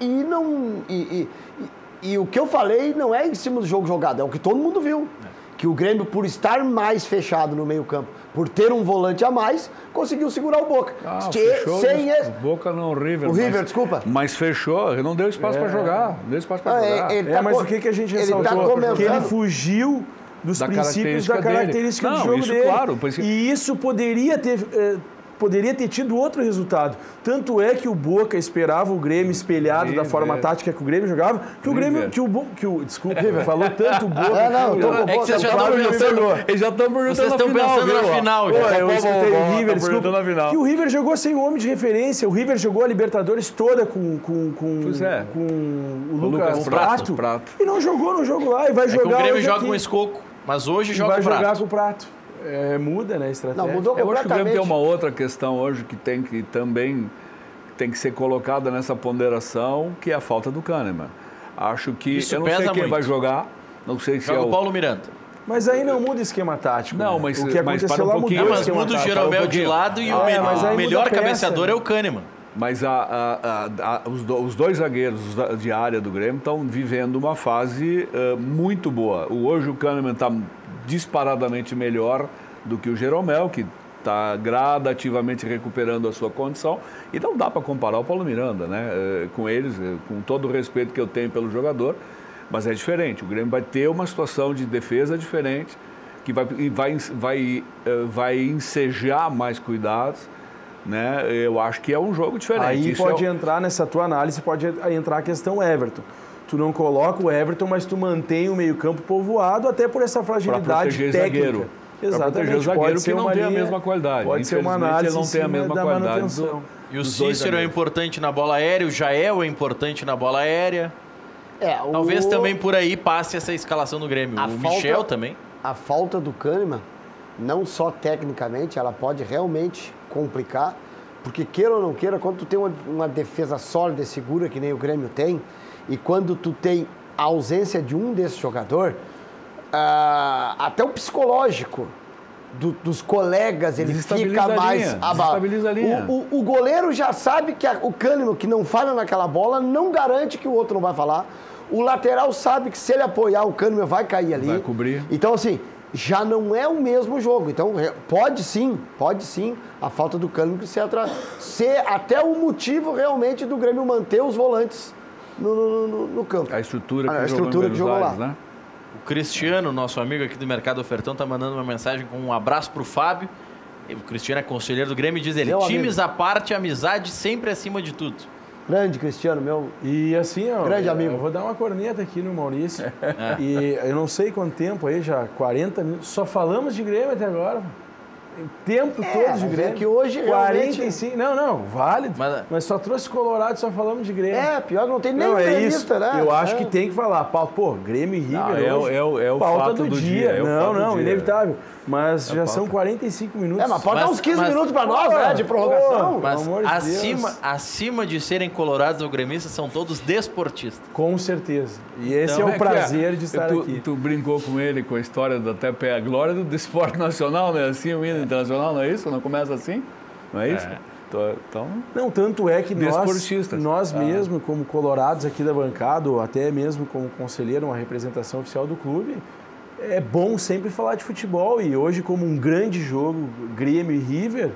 e o que eu falei não é em cima do jogo jogado, é o que todo mundo viu. Que o Grêmio, por estar mais fechado no meio-campo, por ter um volante a mais, conseguiu segurar o Boca. Fechou, Sem esse... Boca não, o River. O River, desculpa. Mas fechou, não deu espaço para jogar. Não deu espaço para jogar. Mas o que a gente ressaltou? Que ele fugiu dos princípios da característica do jogo dele. Claro, E isso poderia ter tido outro resultado. Tanto é que o Boca esperava o Grêmio espelhado da forma tática que o Grêmio jogava, que o Grêmio... Desculpa, falou tanto o Boca... É que vocês já estão pensando... Eles já estão Vocês estão pensando na final. Eu escutei o River, desculpa. Na final. Que o River jogou sem homem de referência. O River jogou a Libertadores toda com o Lucas Prato. E não jogou no jogo lá. E vai jogar que o Grêmio hoje joga aqui. com o Escoco, mas hoje E joga vai com o Prato. jogar com o Prato. Muda, né, a estratégia. Não, mudou Eu acho que o Grêmio completamente. tem uma outra questão hoje que também tem que ser colocada nessa ponderação, que é a falta do Kahneman. Acho que... Isso eu não sei pesa quem muito. vai jogar, não sei se Joga é o Paulo Miranda. Mas aí não muda o esquema tático. Não, né? mas- o que mas aconteceu para um lá pouquinho. mudou o Mas esquema muda o tático. Jeromel de lado e mas o aí melhor muda a peça, cabeceador né? é o Kahneman. Mas os dois zagueiros de área do Grêmio estão vivendo uma fase muito boa. Hoje o Kahneman está disparadamente melhor do que o Jeromel, que está gradativamente recuperando a sua condição. E não dá para comparar o Paulo Miranda, né? Com eles, com todo o respeito que eu tenho pelo jogador, mas é diferente. O Grêmio vai ter uma situação de defesa diferente, que vai ensejar mais cuidados. Né? Eu acho que é um jogo diferente. Aí Isso pode entrar nessa tua análise, pode entrar a questão Everton. Tu não coloca o Everton, mas tu mantém o meio-campo povoado até por essa fragilidade proteger técnica. zagueiro. Para Exatamente. proteger o zagueiro Pode ser que não uma tem a linha- mesma qualidade. Pode ser uma Infelizmente, análise ele não tem a em cima mesma da qualidade manutenção. E o dos dois Cícero é zagueiros. importante na bola aérea, o Jael é importante na bola aérea. Talvez o- também por aí passe essa escalação do Grêmio. A O falta- Michel também. A falta do Kahneman, não só tecnicamente, ela pode realmente complicar, porque queira ou não queira, quando tu tem uma defesa sólida e segura, que nem o Grêmio tem, e quando tu tem a ausência de um desses jogadores, até o psicológico dos colegas, ele Desestabiliza fica a mais linha, abaixo. desestabiliza a linha. O goleiro já sabe que o Kahneman, que não falha naquela bola, não garante que o outro não vai falar. O lateral sabe que se ele apoiar, o Kahneman vai cair ali. Vai cobrir. Então, assim, já não é o mesmo jogo. Então, pode sim, a falta do Kahneman ser até o motivo realmente do Grêmio manter os volantes no campo. A estrutura que A jogou estrutura em que Buenos jogou Aires, lá. né? O Cristiano, nosso amigo aqui do Mercado Ofertão, tá mandando uma mensagem com um abraço pro Fábio. E o Cristiano é conselheiro do Grêmio e diz ele: Meu times à parte, amizade sempre acima de tudo. Grande Cristiano, meu. E assim, ó, Grande amigo. eu vou dar uma corneta aqui no Maurício. E eu não sei quanto tempo aí, já 40 minutos. Só falamos de Grêmio até agora. O tempo todo de mas Grêmio. é que hoje realmente- 45. Não, válido. Mas- Mas só trouxe Colorado, só falamos de Grêmio. Pior que não tem nem Não, é entrevista, isso. né? Eu acho que tem que falar. Pô, Grêmio e River Não, hoje, é o pauta fato do dia, é o fato do dia. inevitável. Mas já são 45 minutos. Mas pode dar uns 15 minutos pra nós, Pô, né? De prorrogação. pô. Mas Pelo amor de Deus. acima de serem colorados ou gremistas, são todos desportistas. Com certeza. E esse Então, é o prazer de estar tu, aqui. Tu brincou com ele com a história da até a glória do esporte nacional, né? Assim, o hino internacional, não é isso? Não começa assim? Não é isso? Então, Não, tanto é que Desportistas. nós mesmo, como colorados aqui da bancada, ou até mesmo como conselheiro, uma representação oficial do clube, é bom sempre falar de futebol. E hoje, como um grande jogo, Grêmio e River,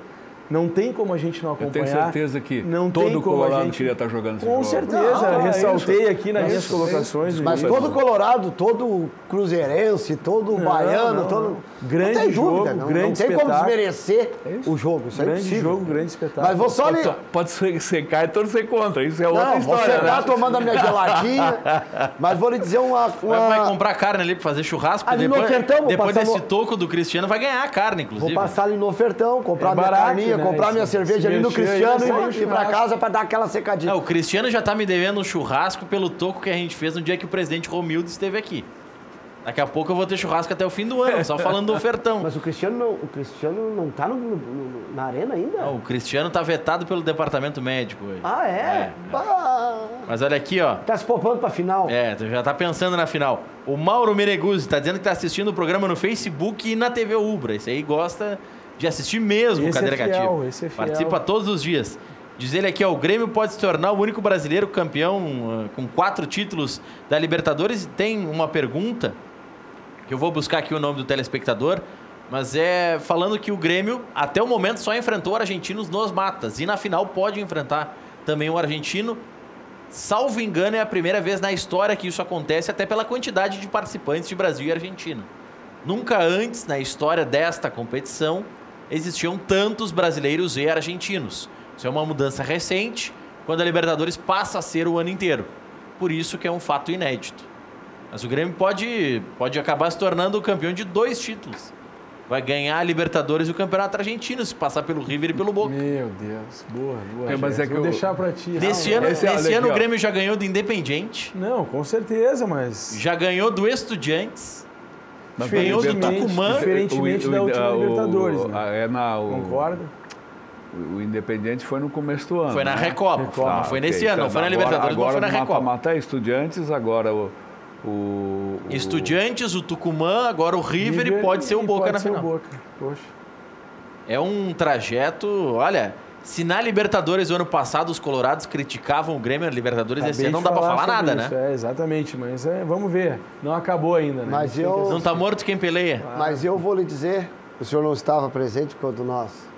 não tem como a gente não eu acompanhar. tenho certeza que não tem todo como a Colorado gente... queria estar jogando esse Com jogo. certeza, Não, é ressaltei isso. aqui nas minhas colocações. no Mas início. todo colorado, todo cruzeirense, todo baiano, não. todo... Grande não tem jogo, dúvida, não grande tem como espetáculo. desmerecer o jogo. Isso é Grande impossível. jogo, grande espetáculo. Mas vou só... Pode secar e torcer contra, isso é outra Não, vou história, sentar né? tomando a minha geladinha, mas vou lhe dizer uma... Vai comprar carne ali pra fazer churrasco. Ali no depois ofertão, vou depois passar desse no- toco do Cristiano, vai ganhar a carne, Vou inclusive. passar ali no ofertão, comprar É minha barato, carninha, né? comprar minha Se cerveja ali no mexer aí, Cristiano sai um e ir pra churrasco. casa pra dar aquela secadinha. O Cristiano já tá me devendo um churrasco pelo toco que a gente fez no dia que o presidente Romildo esteve aqui. Daqui a pouco eu vou ter churrasco até o fim do ano, só falando do ofertão. Mas o Cristiano não tá na arena ainda? Não, o Cristiano tá vetado pelo departamento médico hoje. Ah, é? Bah. Mas olha aqui, ó. Tá se poupando pra final. Tu já tá pensando na final. O Mauro Meneguzzi tá dizendo que tá assistindo o programa no Facebook e na TV Ubra. Esse aí gosta de assistir mesmo o Cadeira Cativa. Esse é fiel. Participa todos os dias. Diz ele aqui, ó, o Grêmio pode se tornar o único brasileiro campeão com 4 títulos da Libertadores. E tem uma pergunta, que eu vou buscar aqui o nome do telespectador, mas é falando que o Grêmio, até o momento, só enfrentou argentinos nos matas. E na final pode enfrentar também o argentino. Salvo engano, é a primeira vez na história que isso acontece, até pela quantidade de participantes de Brasil e Argentina. Nunca antes, na história desta competição, existiam tantos brasileiros e argentinos. Isso é uma mudança recente, quando a Libertadores passa a ser o ano inteiro. Por isso que é um fato inédito. Mas o Grêmio pode acabar se tornando o campeão de 2 títulos. Vai ganhar a Libertadores e o Campeonato Argentino, se passar pelo River e pelo Boca. Meu Deus, boa. Mas é que vou deixar pra ti. Nesse ano o Grêmio já ganhou do Independiente. Não, com certeza, mas... Já ganhou do Estudiantes. Ganhou do Tucumã. Diferentemente da última Libertadores, né? Concorda? O Independiente foi no começo do ano. Foi na Recopa. Não foi nesse ano, não foi na Libertadores, não foi na Recopa. Mata-mata Estudiantes, agora Estudiantes, o Tucumã, agora o River e pode ser o Boca na final. Poxa. É um trajeto... Olha, se na Libertadores do ano passado os colorados criticavam o Grêmio na Libertadores, esse ano não dá pra falar nada, isso, né? Exatamente, mas vamos ver. Não acabou ainda, né? Mas Não tá morto quem peleia. Mas eu vou lhe dizer, o senhor não estava presente quando nós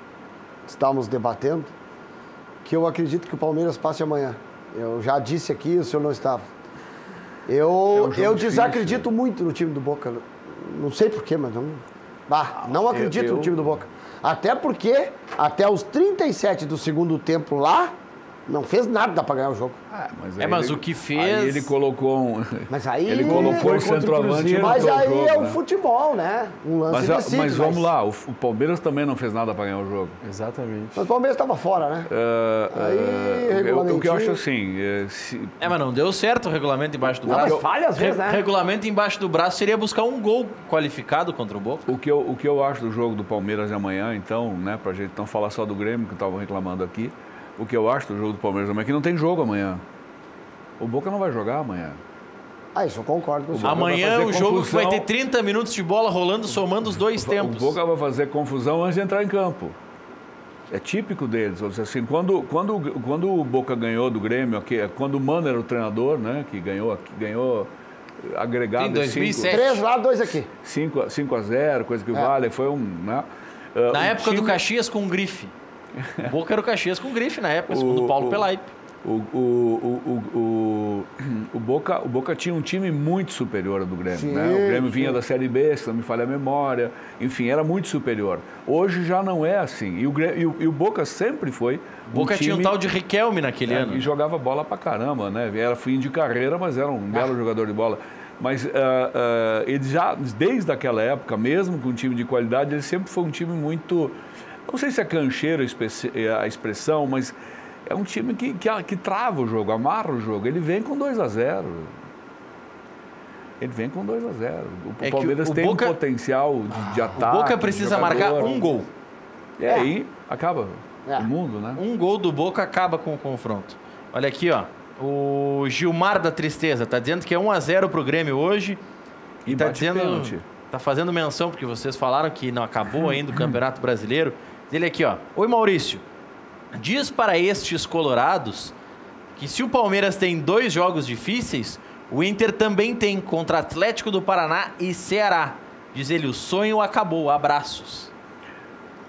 estávamos debatendo, que eu acredito que o Palmeiras passe amanhã. Eu já disse aqui, o senhor não estava. Eu desacredito muito no time do Boca. Não sei porquê, mas não acredito no time do Boca. Até porque, até os 37 do segundo tempo lá, não fez nada para ganhar o jogo. Mas o que fez... Aí ele colocou Mas aí... Ele colocou o centroavante. Mas aí jogo, é o né? futebol, né? Um lance decide, mas vamos lá, o Palmeiras também não fez nada para ganhar o jogo. Exatamente. Mas o Palmeiras estava fora, né? O que eu acho assim... mas não deu certo o regulamento embaixo do Não, braço. mas falha às vezes, né? Regulamento embaixo do braço seria buscar um gol qualificado contra o Boca. O que eu acho do jogo do Palmeiras de amanhã, então, né, pra gente não falar só do Grêmio, que estavam reclamando aqui, o que eu acho do jogo do Palmeiras amanhã é que não tem jogo amanhã. O Boca não vai jogar amanhã. Isso eu concordo com o senhor. Amanhã o jogo vai ter 30 minutos de bola rolando, somando os 2 tempos. O Boca vai fazer confusão antes de entrar em campo. É típico deles. Assim, quando o Boca ganhou do Grêmio, quando o Mano era o treinador, né, que ganhou agregado em 2007. 3 lá, 2 aqui. 5-0, coisa que vale, foi um... Né, na época do Caxias com grife. O Boca era o Caxias com grife na época, segundo o Paulo Pelaipe. O Boca tinha um time muito superior ao do Grêmio. Sim, né? O Grêmio vinha da Série B, se não me falha a memória. Enfim, era muito superior. Hoje já não é assim. E o Boca sempre foi o Boca tinha um tal de Riquelme naquele ano. E jogava bola pra caramba, né? Era fim de carreira, mas era um belo jogador de bola. Mas ele já, desde aquela época, mesmo com um time de qualidade, ele sempre foi um time muito... Não sei se é cancheiro a expressão, mas é um time que trava o jogo, amarra o jogo. Ele vem com 2-0. Ele vem com 2-0. O Palmeiras tem um potencial de ataque. O Boca precisa marcar um gol. E aí acaba o mundo, né? Um gol do Boca acaba com o confronto. Olha aqui, ó. O Gilmar da Tristeza tá dizendo que é 1-0 pro Grêmio hoje. E tá dizendo... Pênalti. Tá fazendo menção, porque vocês falaram que não acabou ainda o Campeonato Brasileiro. Ele aqui, ó. Oi, Maurício. Diz para estes colorados que se o Palmeiras tem 2 jogos difíceis, o Inter também tem contra Atlético do Paraná e Ceará. Diz ele, o sonho acabou. Abraços.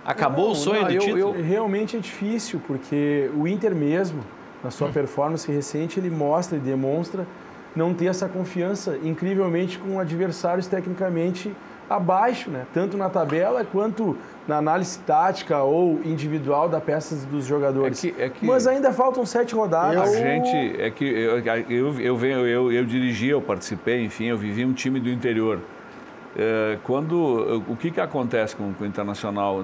Acabou o sonho do título? Realmente é difícil, porque o Inter mesmo, na sua performance recente, ele mostra e demonstra não ter essa confiança, incrivelmente, com adversários tecnicamente abaixo, né? Tanto na tabela quanto na análise tática ou individual das peças dos jogadores. Mas ainda faltam 7 rodadas. Eu dirigi, eu participei, enfim, eu vivi um time do interior. O que acontece com o Internacional?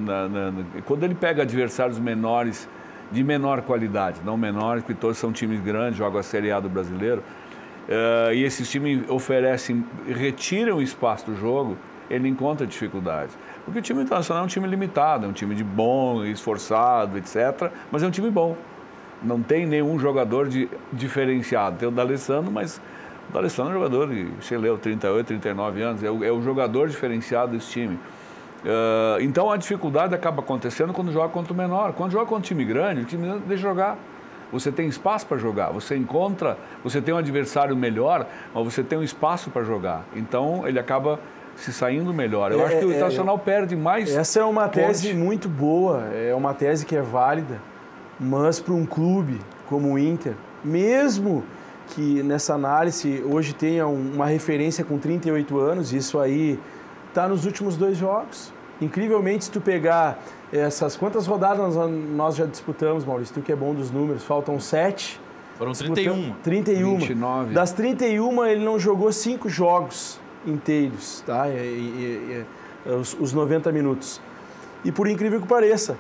Quando ele pega adversários menores, de menor qualidade, não menores, porque todos são times grandes, jogam a Série A do brasileiro, e esses times retiram espaço do jogo, ele encontra dificuldades. Porque o time internacional é um time limitado, é um time de bom, esforçado, etc. Mas é um time bom. Não tem nenhum jogador diferenciado. Tem o D'Alessandro, mas o D'Alessandro é um jogador de, sei lá, 38, 39 anos. É o jogador diferenciado desse time. Então a dificuldade acaba acontecendo quando joga contra o menor. Quando joga contra um time grande, o time deixa jogar. Você tem espaço para jogar, você tem um adversário melhor, mas você tem um espaço para jogar. Então ele acaba se saindo melhor. Eu acho que o Internacional perde mais. Essa é uma tese muito boa, é uma tese que é válida, mas para um clube como o Inter, mesmo que nessa análise hoje tenha uma referência com 38 anos, isso aí está nos últimos 2 jogos. Incrivelmente, se tu pegar quantas rodadas nós já disputamos, Maurício? Tu que é bom dos números, faltam 7. Foram 31. 31. 29. Das 31, ele não jogou 5 jogos inteiros, tá? Os 90 minutos. E por incrível que pareça,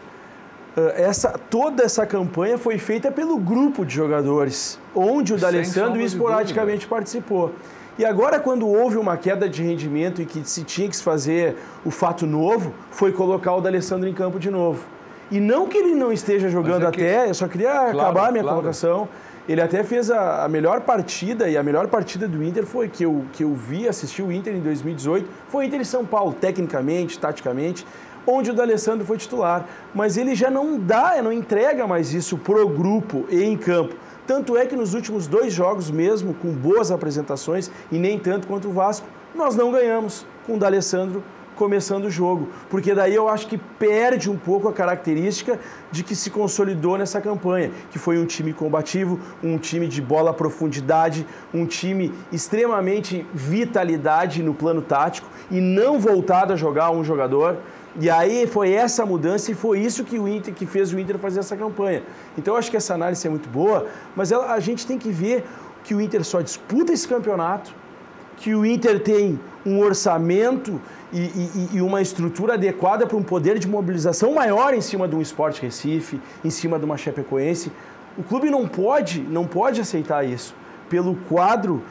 toda essa campanha foi feita pelo grupo de jogadores, onde o D'Alessandro esporadicamente participou. E agora, quando houve uma queda de rendimento e que se tinha que se fazer o fato novo, foi colocar o D'Alessandro em campo de novo. E não que ele não esteja jogando eu só queria acabar a minha colocação. Ele até fez a melhor partida, e a melhor partida do Inter foi que eu assisti o Inter em 2018, foi o Inter em São Paulo, tecnicamente, taticamente, onde o D'Alessandro foi titular. Mas ele já não entrega mais isso pro grupo e em campo. Tanto é que nos últimos 2 jogos mesmo, com boas apresentações, e nem tanto quanto o Vasco, nós não ganhamos com o D'Alessandro começando o jogo. Porque daí eu acho que perde um pouco a característica de que se consolidou nessa campanha, que foi um time combativo, um time de bola à profundidade, um time extremamente vitalidade no plano tático e não voltado a jogar um jogador. E aí foi essa mudança e foi isso que fez o Inter fazer essa campanha. Então eu acho que essa análise é muito boa, mas a gente tem que ver que o Inter só disputa esse campeonato, que o Inter tem um orçamento e uma estrutura adequada para um poder de mobilização maior em cima de um Sport Recife, em cima de uma Chapecoense. O clube não pode aceitar isso. Pelo quadro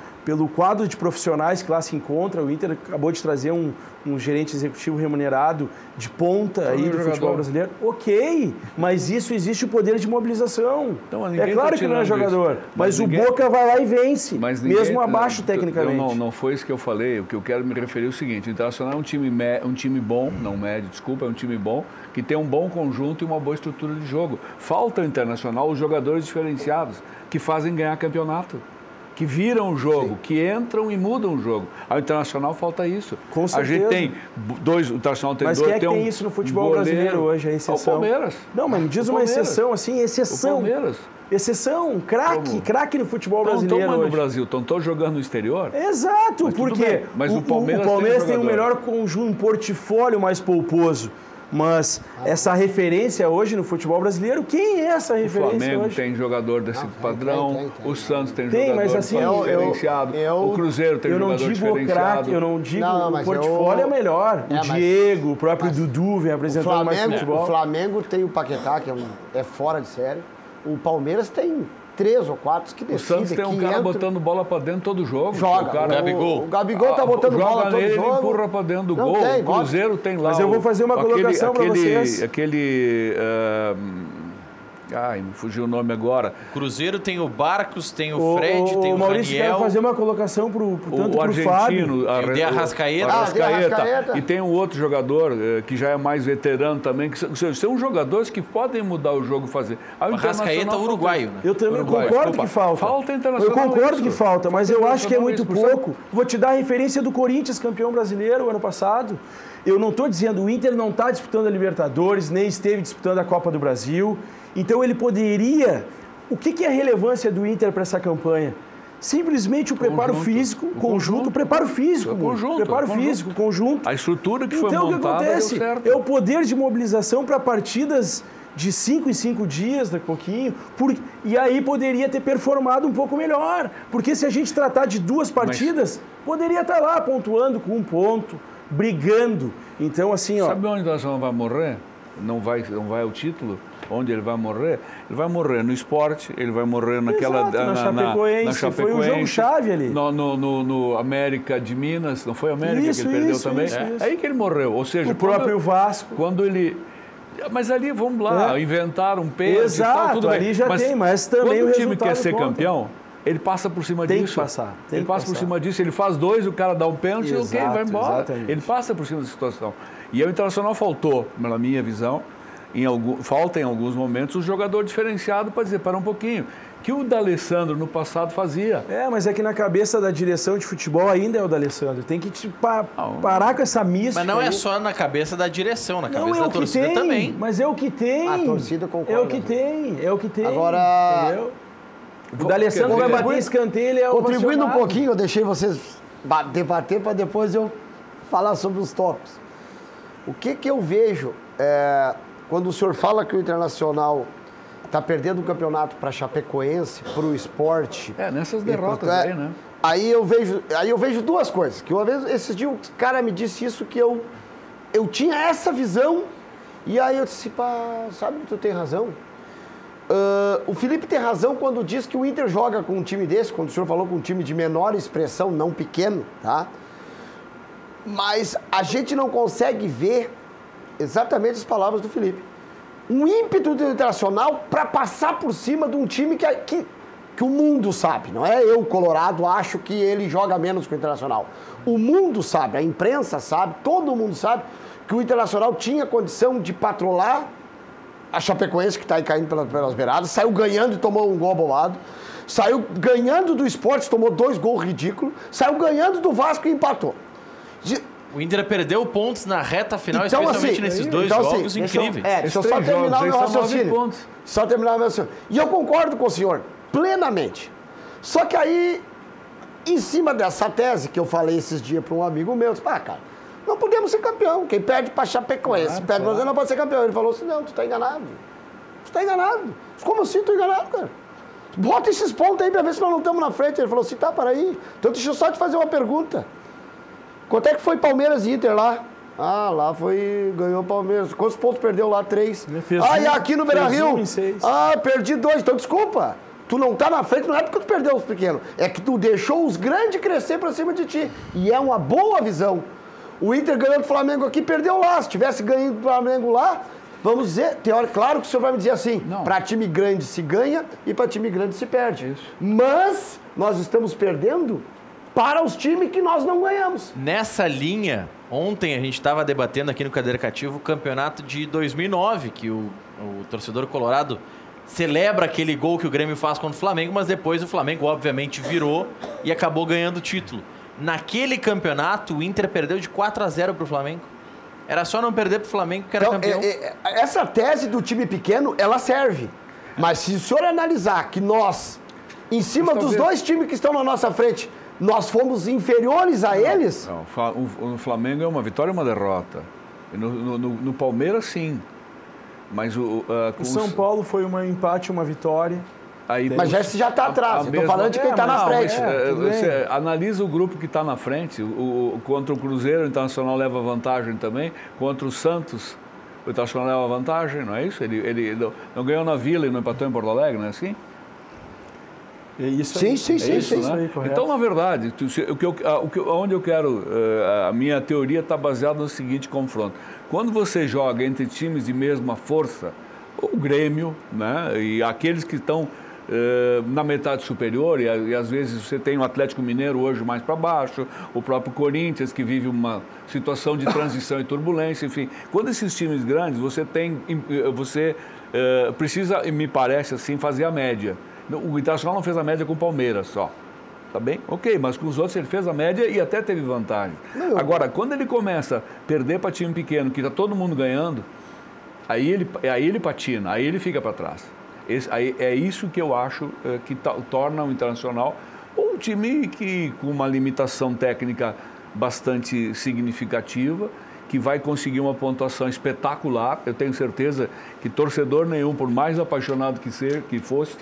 de profissionais que lá se encontra, o Inter acabou de trazer um gerente executivo remunerado de ponta aí do futebol brasileiro. Ok, mas isso existe o poder de mobilização. Então, é claro que não é jogador, mas o Boca vai lá e vence, mesmo abaixo tecnicamente. Não foi isso que eu falei. O que eu quero me referir é o seguinte: o Internacional é um time bom, não médio, desculpa, é um time bom, que tem um bom conjunto e uma boa estrutura de jogo. Falta ao Internacional os jogadores diferenciados que fazem ganhar campeonato, que viram o jogo, sim, que entram e mudam o jogo. Ao Internacional falta isso. Com certeza. A gente tem 2, o Internacional tem 2. Mas quem é que tem isso no futebol brasileiro hoje, a exceção? O Palmeiras. Não, mas me diz uma exceção, assim, exceção. O Palmeiras. Exceção, craque no futebol brasileiro hoje. No Brasil, estão todos jogando no exterior? Exato, porque mas o Palmeiras tem o melhor conjunto, um portfólio mais polposo. Mas essa referência hoje no futebol brasileiro, quem é essa referência hoje? O Flamengo tem jogador desse padrão, o Santos tem jogador mas assim, diferenciado, o Cruzeiro tem jogador diferenciado. Eu não digo o portfólio é melhor. O Diego, o próprio Dudu vem apresentando mais futebol. O Flamengo tem o Paquetá, que é fora de série. O Palmeiras tem 3 ou 4 que decidem. O Santos tem um cara botando bola pra dentro todo jogo. Joga. Gabigol. O Gabigol tá botando bola todo nele, jogo. Ele empurra pra dentro do gol. O Cruzeiro tem lá. Mas eu vou fazer uma colocação pra vocês. Me fugiu o nome agora. O Cruzeiro tem o Barcos, tem o Fred, tem o Maurício, Raniel. Quero fazer uma colocação tanto pro Fábio. Tem a Arrascaeta. E tem um outro jogador que já é mais veterano também, que são jogadores que podem mudar o jogo e fazer. O Arrascaeta uruguaio, né? Eu também concordo que falta. Falta internacional. Eu concordo que falta, mas eu acho que é muito pouco. Vou te dar a referência do Corinthians, campeão brasileiro ano passado. Eu não estou dizendo, o Inter não está disputando a Libertadores, nem esteve disputando a Copa do Brasil. Então ele poderia... O que é a relevância do Inter para essa campanha? Simplesmente o preparo físico, conjunto, preparo físico. A estrutura que foi montada. Então o que acontece? É o poder de mobilização para partidas de 5 em 5 dias, daqui a pouquinho, e aí poderia ter performado um pouco melhor. Porque se a gente tratar de 2 partidas, poderia estar lá pontuando com 1 ponto, brigando. Então, assim, Sabe onde nós não vai morrer? Não vai ao título? onde ele vai morrer? Ele vai morrer no Sport, ele vai morrer naquela... Exato, na Chapecoense, foi um jogo-chave ali. No América de Minas, não foi América Isso, que ele perdeu isso, também? isso. É aí que ele morreu, ou seja... O próprio Vasco. Quando ele... Mas ali, vamos lá, inventaram um pênalti. Exato, tudo ali bem. já tem, mas também quando o o time resultado quer ser conta. campeão, ele passa por cima Tem disso. que passar. Ele passa por cima disso, ele faz 2, o cara dá um pênalti e ok, vai embora. Exatamente. Ele passa por cima da situação. E o Internacional faltou, na minha visão, falta em alguns momentos, um jogador diferenciado para dizer, para um pouquinho, que o D'Alessandro no passado fazia. Mas é que na cabeça da direção de futebol ainda é o D'Alessandro. Tem que parar com essa mística. Mas não é aí. só na cabeça da direção, na Não, cabeça é da o que torcida tem, também. mas é o que tem. A torcida concorda. É o que tem, é o que tem. Agora, entendeu? O D'Alessandro vai bater escanteio, ele é contribuindo um ovacionado. pouquinho, eu deixei vocês debater para depois eu falar sobre os tópicos. O que eu vejo quando o senhor fala que o Internacional está perdendo o campeonato para a Chapecoense, para o Sport... Nessas derrotas aí, né? Aí eu vejo duas coisas. Que uma vez, esses dias, o cara me disse isso, que eu tinha essa visão, e aí eu disse, sabe, tu tem razão. O Felipe tem razão quando diz que o Inter joga com um time desse, quando o senhor falou com um time de menor expressão, não pequeno, tá? Mas a gente não consegue ver exatamente as palavras do Felipe. Um ímpeto do Internacional para passar por cima de um time que o mundo sabe. Não é eu, Colorado, acho que ele joga menos que o Internacional. O mundo sabe, a imprensa sabe, todo mundo sabe que o Internacional tinha condição de patrolar a Chapecoense, que está aí caindo pelas beiradas, saiu ganhando e tomou um gol bolado, saiu ganhando do Sport, tomou 2 gols ridículos, saiu ganhando do Vasco e empatou. O Inter perdeu pontos na reta final, Então, especialmente assim, nesses dois jogos incríveis. Deixa eu só terminar o meu raciocínio. Só terminar o meu raciocínio. E eu concordo com o senhor, plenamente. Só que aí, em cima dessa tese que eu falei esses dias para um amigo meu, eu disse, cara, não podemos ser campeão. Quem perde para Chapecoense, perde para você, não pode ser campeão. Ele falou assim, não, tu está enganado. Tu está enganado. Como assim tu enganado, cara? Bota esses pontos aí para ver se nós não estamos na frente. Ele falou assim, para aí. Então deixa eu só te fazer uma pergunta. Quanto é que foi Palmeiras e Inter lá? Lá ganhou o Palmeiras. Quantos pontos perdeu lá? 3. E aqui no Beira-Rio? Perdi 2. Então, desculpa. Tu não tá na frente, não é porque tu perdeu os pequenos. É que tu deixou os grandes crescer pra cima de ti. E é uma boa visão. O Inter ganhou do Flamengo aqui, perdeu lá. Se tivesse ganho do Flamengo lá, vamos dizer, claro que o senhor vai me dizer assim, para time grande se ganha e para time grande se perde. Isso. Mas nós estamos perdendo para os times que nós não ganhamos. Nessa linha, ontem a gente estava debatendo aqui no Cadeira Cativa o campeonato de 2009, que o torcedor colorado celebra aquele gol que o Grêmio faz contra o Flamengo, mas depois o Flamengo obviamente virou e acabou ganhando o título. Naquele campeonato, o Inter perdeu de 4-0 para o Flamengo. Era só não perder para o Flamengo que era campeão. Essa tese do time pequeno, ela serve. Mas se o senhor analisar que nós, em cima dos dois times que estão na nossa frente, nós fomos inferiores a eles? Não, o Flamengo é uma vitória e uma derrota. No Palmeiras, sim. Mas o São Paulo foi um empate, uma vitória. Mas já está atrás. Eu estou falando de quem está na frente. Você analisa o grupo que está na frente. Contra o Cruzeiro, o Internacional leva vantagem também. Contra o Santos, o Internacional leva vantagem, não é isso? Ele não ganhou na Vila e não empatou em Porto Alegre, não é assim? Isso sim. Né? Então, na verdade, onde eu quero, a minha teoria está baseada no seguinte confronto. Quando você joga entre times de mesma força, o Grêmio, né, e aqueles que estão na metade superior, e às vezes você tem o Atlético Mineiro hoje mais para baixo, o próprio Corinthians, que vive uma situação de transição e turbulência, enfim. Quando esses times grandes, você precisa, me parece assim, fazer a média. O Internacional não fez a média com o Palmeiras só. Tá bem? Ok, mas com os outros ele fez a média e até teve vantagem. Agora, quando ele começa a perder para time pequeno, que está todo mundo ganhando, aí ele patina, aí ele fica para trás. É isso que eu acho que torna o Internacional um time com uma limitação técnica bastante significativa, que vai conseguir uma pontuação espetacular. Eu tenho certeza que torcedor nenhum, por mais apaixonado que fosse,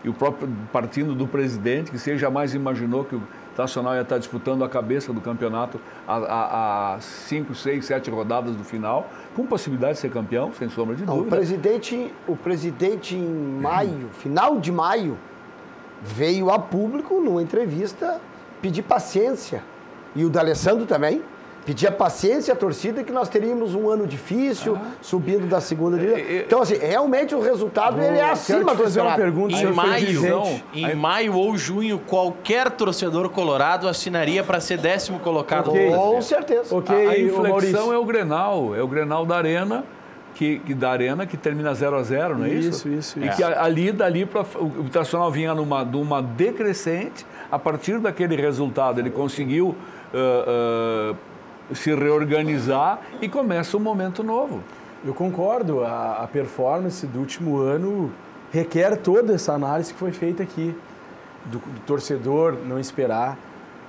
e o próprio partindo do presidente, que você jamais imaginou Internacional ia estar disputando a cabeça do campeonato a 5, 6, 7 rodadas do final, com possibilidade de ser campeão, sem sombra de dúvida. O presidente em maio, final de maio, veio a público numa entrevista pedir paciência. E o D'Alessandro também. Pedia paciência à torcida que nós teríamos um ano difícil, subindo da segunda divisão. Então, assim, realmente o resultado ele é acima do esperado. Em maio ou junho, qualquer torcedor colorado assinaria para ser 10º colocado. Com certeza. A inflexão é o Grenal da Arena, que termina 0-0, não é isso? Isso. E que dali o Internacional vinha numa decrescente, a partir daquele resultado ele conseguiu se reorganizar e começa um momento novo. Eu concordo, a performance do último ano requer toda essa análise que foi feita aqui, do torcedor não esperar.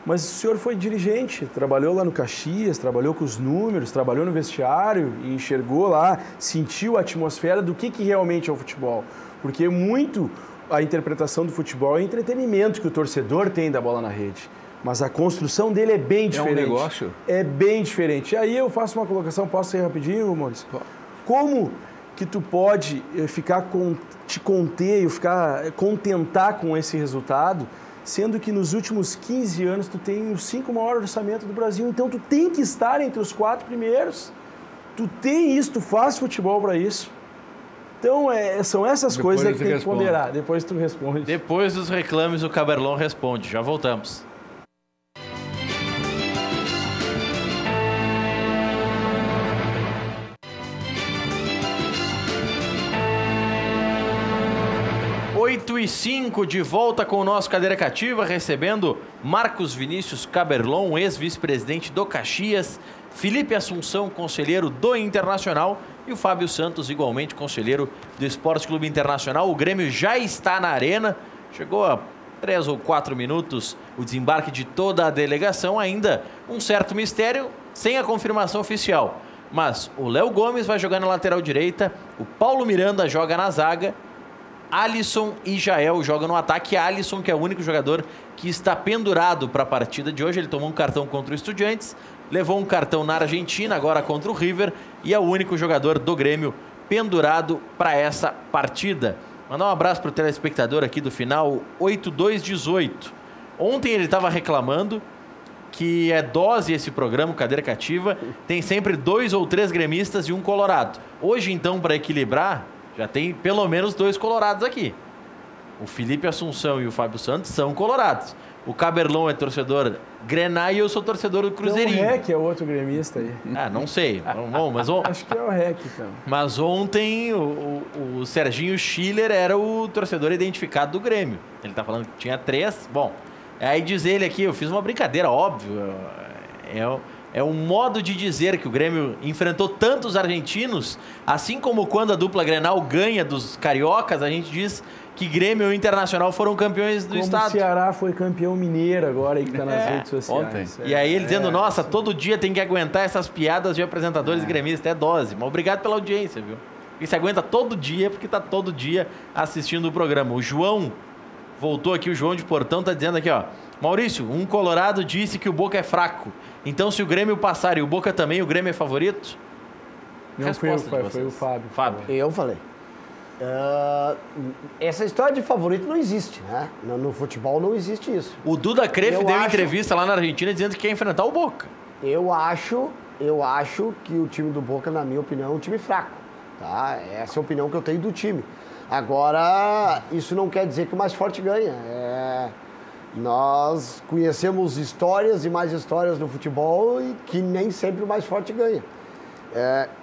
Mas o senhor foi dirigente, trabalhou lá no Caxias, trabalhou com os números, trabalhou no vestiário e enxergou lá, sentiu a atmosfera do que realmente é o futebol. Porque muito a interpretação do futebol é entretenimento que o torcedor tem da bola na rede. Mas a construção dele é bem diferente. É um negócio. É bem diferente. E aí eu faço uma colocação, posso ser rapidinho, Maurício? Como que tu pode te conter e contentar com esse resultado, sendo que nos últimos 15 anos tu tem os 5 maiores orçamentos do Brasil, então tu tem que estar entre os 4 primeiros. Tu tem isso, tu faz futebol para isso. Então, são essas coisas que tem que ponderar. Depois tu responde. Depois dos reclames, o Caberlon responde. Já voltamos. Oito e 5, de volta com o nosso Cadeira Cativa, recebendo Marcos Vinícius Caberlon, ex-vice-presidente do Caxias, Felipe Assunção, conselheiro do Internacional, e o Fábio Santos, igualmente conselheiro do Esporte Clube Internacional. O Grêmio já está na arena, chegou a 3 ou 4 minutos o desembarque de toda a delegação, ainda um certo mistério, sem a confirmação oficial. Mas o Léo Gomes vai jogar na lateral direita, o Paulo Miranda joga na zaga, Alisson e Jael jogam no ataque. Alisson, que é o único jogador que está pendurado para a partida de hoje. Ele tomou um cartão contra o Estudiantes, levou um cartão na Argentina, agora contra o River, e é o único jogador do Grêmio pendurado para essa partida. Mandar um abraço para o telespectador aqui do final 8218. Ontem ele estava reclamando que é dose esse programa, Cadeira Cativa, tem sempre 2 ou 3 gremistas e um colorado. Hoje, então, para equilibrar, já tem pelo menos 2 colorados aqui. O Felipe Assunção e o Fábio Santos são colorados. O Caberlon é torcedor Grená e eu sou torcedor do Cruzeirinho. Então, o REC é outro gremista aí. Não sei. Mas acho que é o REC, então. Mas ontem o Serginho Schiller era o torcedor identificado do Grêmio. Ele tá falando que tinha 3. Bom, aí diz ele aqui, eu fiz uma brincadeira, óbvio. É um modo de dizer que o Grêmio enfrentou tantos argentinos, assim como quando a dupla Grenal ganha dos cariocas, a gente diz que Grêmio e o Internacional foram campeões do estado. Como o Ceará foi campeão mineiro agora, aí que está nas redes sociais. Ontem. E aí ele dizendo, nossa, todo dia tem que aguentar essas piadas de apresentadores gremistas, é dose. Mas obrigado pela audiência, viu? E se aguenta todo dia, porque está todo dia assistindo o programa. O João voltou aqui, o João de Portão está dizendo aqui, ó. Maurício, um colorado disse que o Boca é fraco. Então, se o Grêmio passar e o Boca também, o Grêmio é favorito? Não, foi o Fábio. Eu falei. Essa história de favorito não existe, né? No futebol não existe isso. O Duda Kreff deu entrevista lá na Argentina dizendo que quer enfrentar o Boca. Eu acho que o time do Boca, na minha opinião, é um time fraco. Tá? Essa é a opinião que eu tenho do time. Agora, isso não quer dizer que o mais forte ganha. Nós conhecemos histórias e mais histórias no futebol e que nem sempre o mais forte ganha.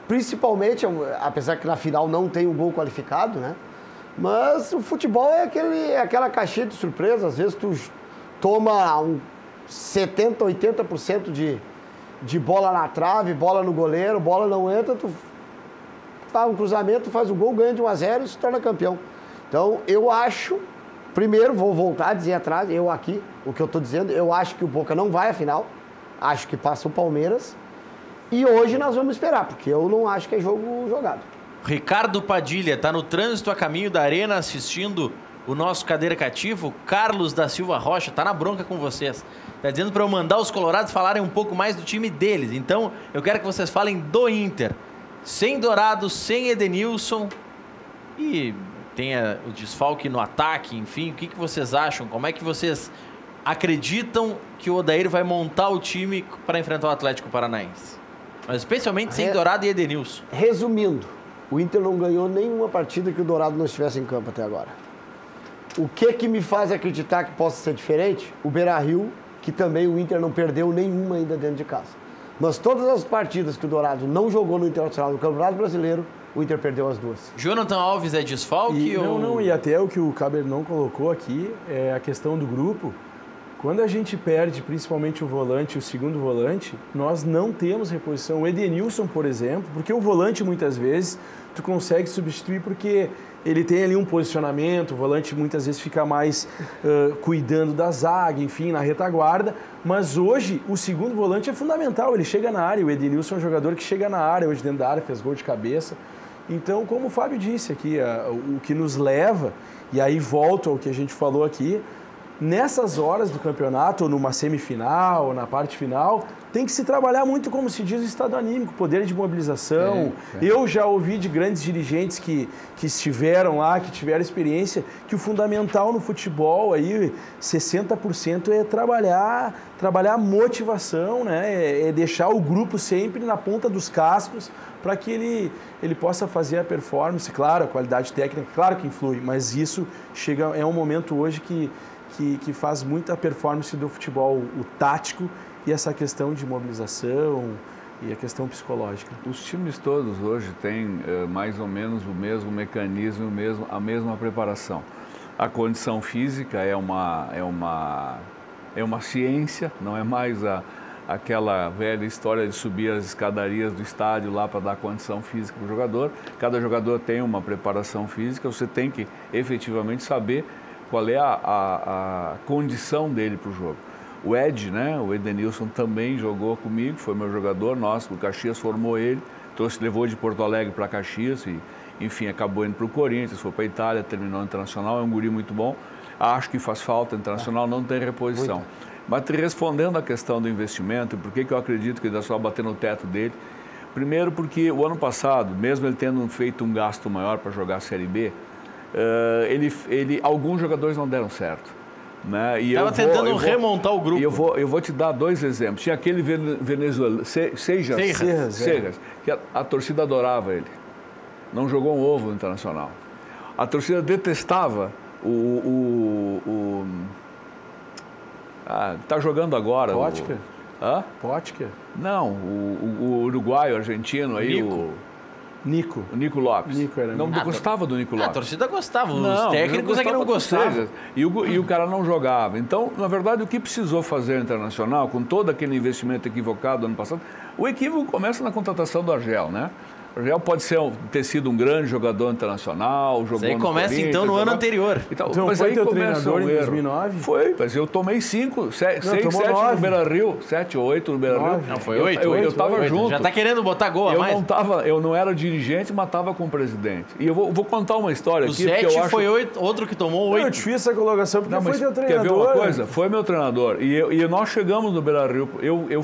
Principalmente, apesar que na final não tem um gol qualificado, né? Mas o futebol é aquela caixinha de surpresa. Às vezes tu toma 70%, 80% de bola na trave, bola no goleiro, bola não entra, tu faz um cruzamento, faz o gol, ganha de 1-0 e se torna campeão. Então, eu acho... Primeiro, vou voltar a dizer atrás, o que eu estou dizendo, eu acho que o Boca não vai à final, acho que passa o Palmeiras, e hoje nós vamos esperar, porque eu não acho que é jogo jogado. Ricardo Padilha está no trânsito a caminho da arena assistindo o nosso cadeira cativo, Carlos da Silva Rocha, tá na bronca com vocês. Tá dizendo para eu mandar os colorados falarem um pouco mais do time deles. Então, eu quero que vocês falem do Inter. Sem Dourado, sem Edenilson e tenha o desfalque no ataque, enfim. O que vocês acham? Como é que vocês acreditam que o Odair vai montar o time para enfrentar o Atlético Paranaense? Mas especialmente sem Dourado e Edenilson. Resumindo, o Inter não ganhou nenhuma partida que o Dourado não estivesse em campo até agora. O que me faz acreditar que possa ser diferente? O Beira-Rio, que também o Inter não perdeu nenhuma ainda dentro de casa. Mas todas as partidas que o Dourado não jogou no Internacional, no Campeonato Brasileiro, o Inter perdeu as duas. Jonathan Alves é desfalque? Não, e até o que o Kaber não colocou aqui é a questão do grupo. Quando a gente perde principalmente o volante e o segundo volante, nós não temos reposição. O Edenilson, por exemplo, porque o volante muitas vezes tu consegue substituir porque ele tem ali um posicionamento, o volante muitas vezes fica mais cuidando da zaga, enfim, na retaguarda, mas hoje o segundo volante é fundamental, ele chega na área, o Edenilson é um jogador que chega na área, hoje dentro da área, fez gol de cabeça. Então, como o Fábio disse aqui, o que nos leva, e aí volto ao que a gente falou aqui, nessas horas do campeonato, ou numa semifinal, ou na parte final, tem que se trabalhar muito, como se diz, o estado anímico, poder de mobilização. Eu já ouvi de grandes dirigentes que estiveram lá, que tiveram experiência, que o fundamental no futebol, aí, 60% é trabalhar a motivação, né? É deixar o grupo sempre na ponta dos cascos para que ele possa fazer a performance. Claro, a qualidade técnica, claro que influi, mas isso é um momento hoje que faz muita performance do futebol, o tático e essa questão de mobilização e a questão psicológica. Os times todos hoje têm mais ou menos o mesmo mecanismo, a mesma preparação. A condição física é uma ciência, não é mais aquela velha história de subir as escadarias do estádio lá para dar condição física para o jogador. Cada jogador tem uma preparação física, você tem que efetivamente saber qual é a condição dele para o jogo. O Ed, né, o Edenilson também jogou comigo, foi meu jogador, o Caxias formou ele, levou de Porto Alegre para Caxias e, enfim, acabou indo para o Corinthians, foi para a Itália, terminou no Internacional, é um guri muito bom. Acho que faz falta, Internacional não tem reposição. Muito. Mas respondendo à questão do investimento, por que eu acredito que dá só bater no teto dele? Primeiro porque o ano passado, mesmo ele tendo feito um gasto maior para jogar a Série B, alguns jogadores não deram certo. Né? Estava tentando remontar o grupo. E eu vou te dar dois exemplos. Tinha aquele venezuelano, Seijas, que a torcida adorava ele. Não jogou um ovo no Internacional. A torcida detestava está jogando agora. Potker? Potker? Não, o uruguaio, argentino aí, Nico. O Nico Lopes. Não gostava do Nico Lopes. A torcida gostava, os técnicos é que não gostavam. E o cara não jogava. Então, na verdade, o que precisou fazer o Internacional, com todo aquele investimento equivocado ano passado, o equívoco começa na contratação do Argel, né? O Argel pode ter sido um grande jogador internacional, jogou no Corinthians. Isso aí começa então no ano anterior. Então mas foi teu treinador em 2009? Foi, mas eu tomei 7 no Beira-Rio, 7 ou 8 no Beira-Rio. Não, foi 8. Eu estava junto. Já está querendo botar gol a mais? Eu não era dirigente, mas estava com o presidente. E eu vou contar uma história aqui. O 7 foi 8, outro que tomou 8. É difícil essa colocação, porque foi teu treinador. Quer ver uma coisa? Foi meu treinador. E nós chegamos no Beira-Rio, eu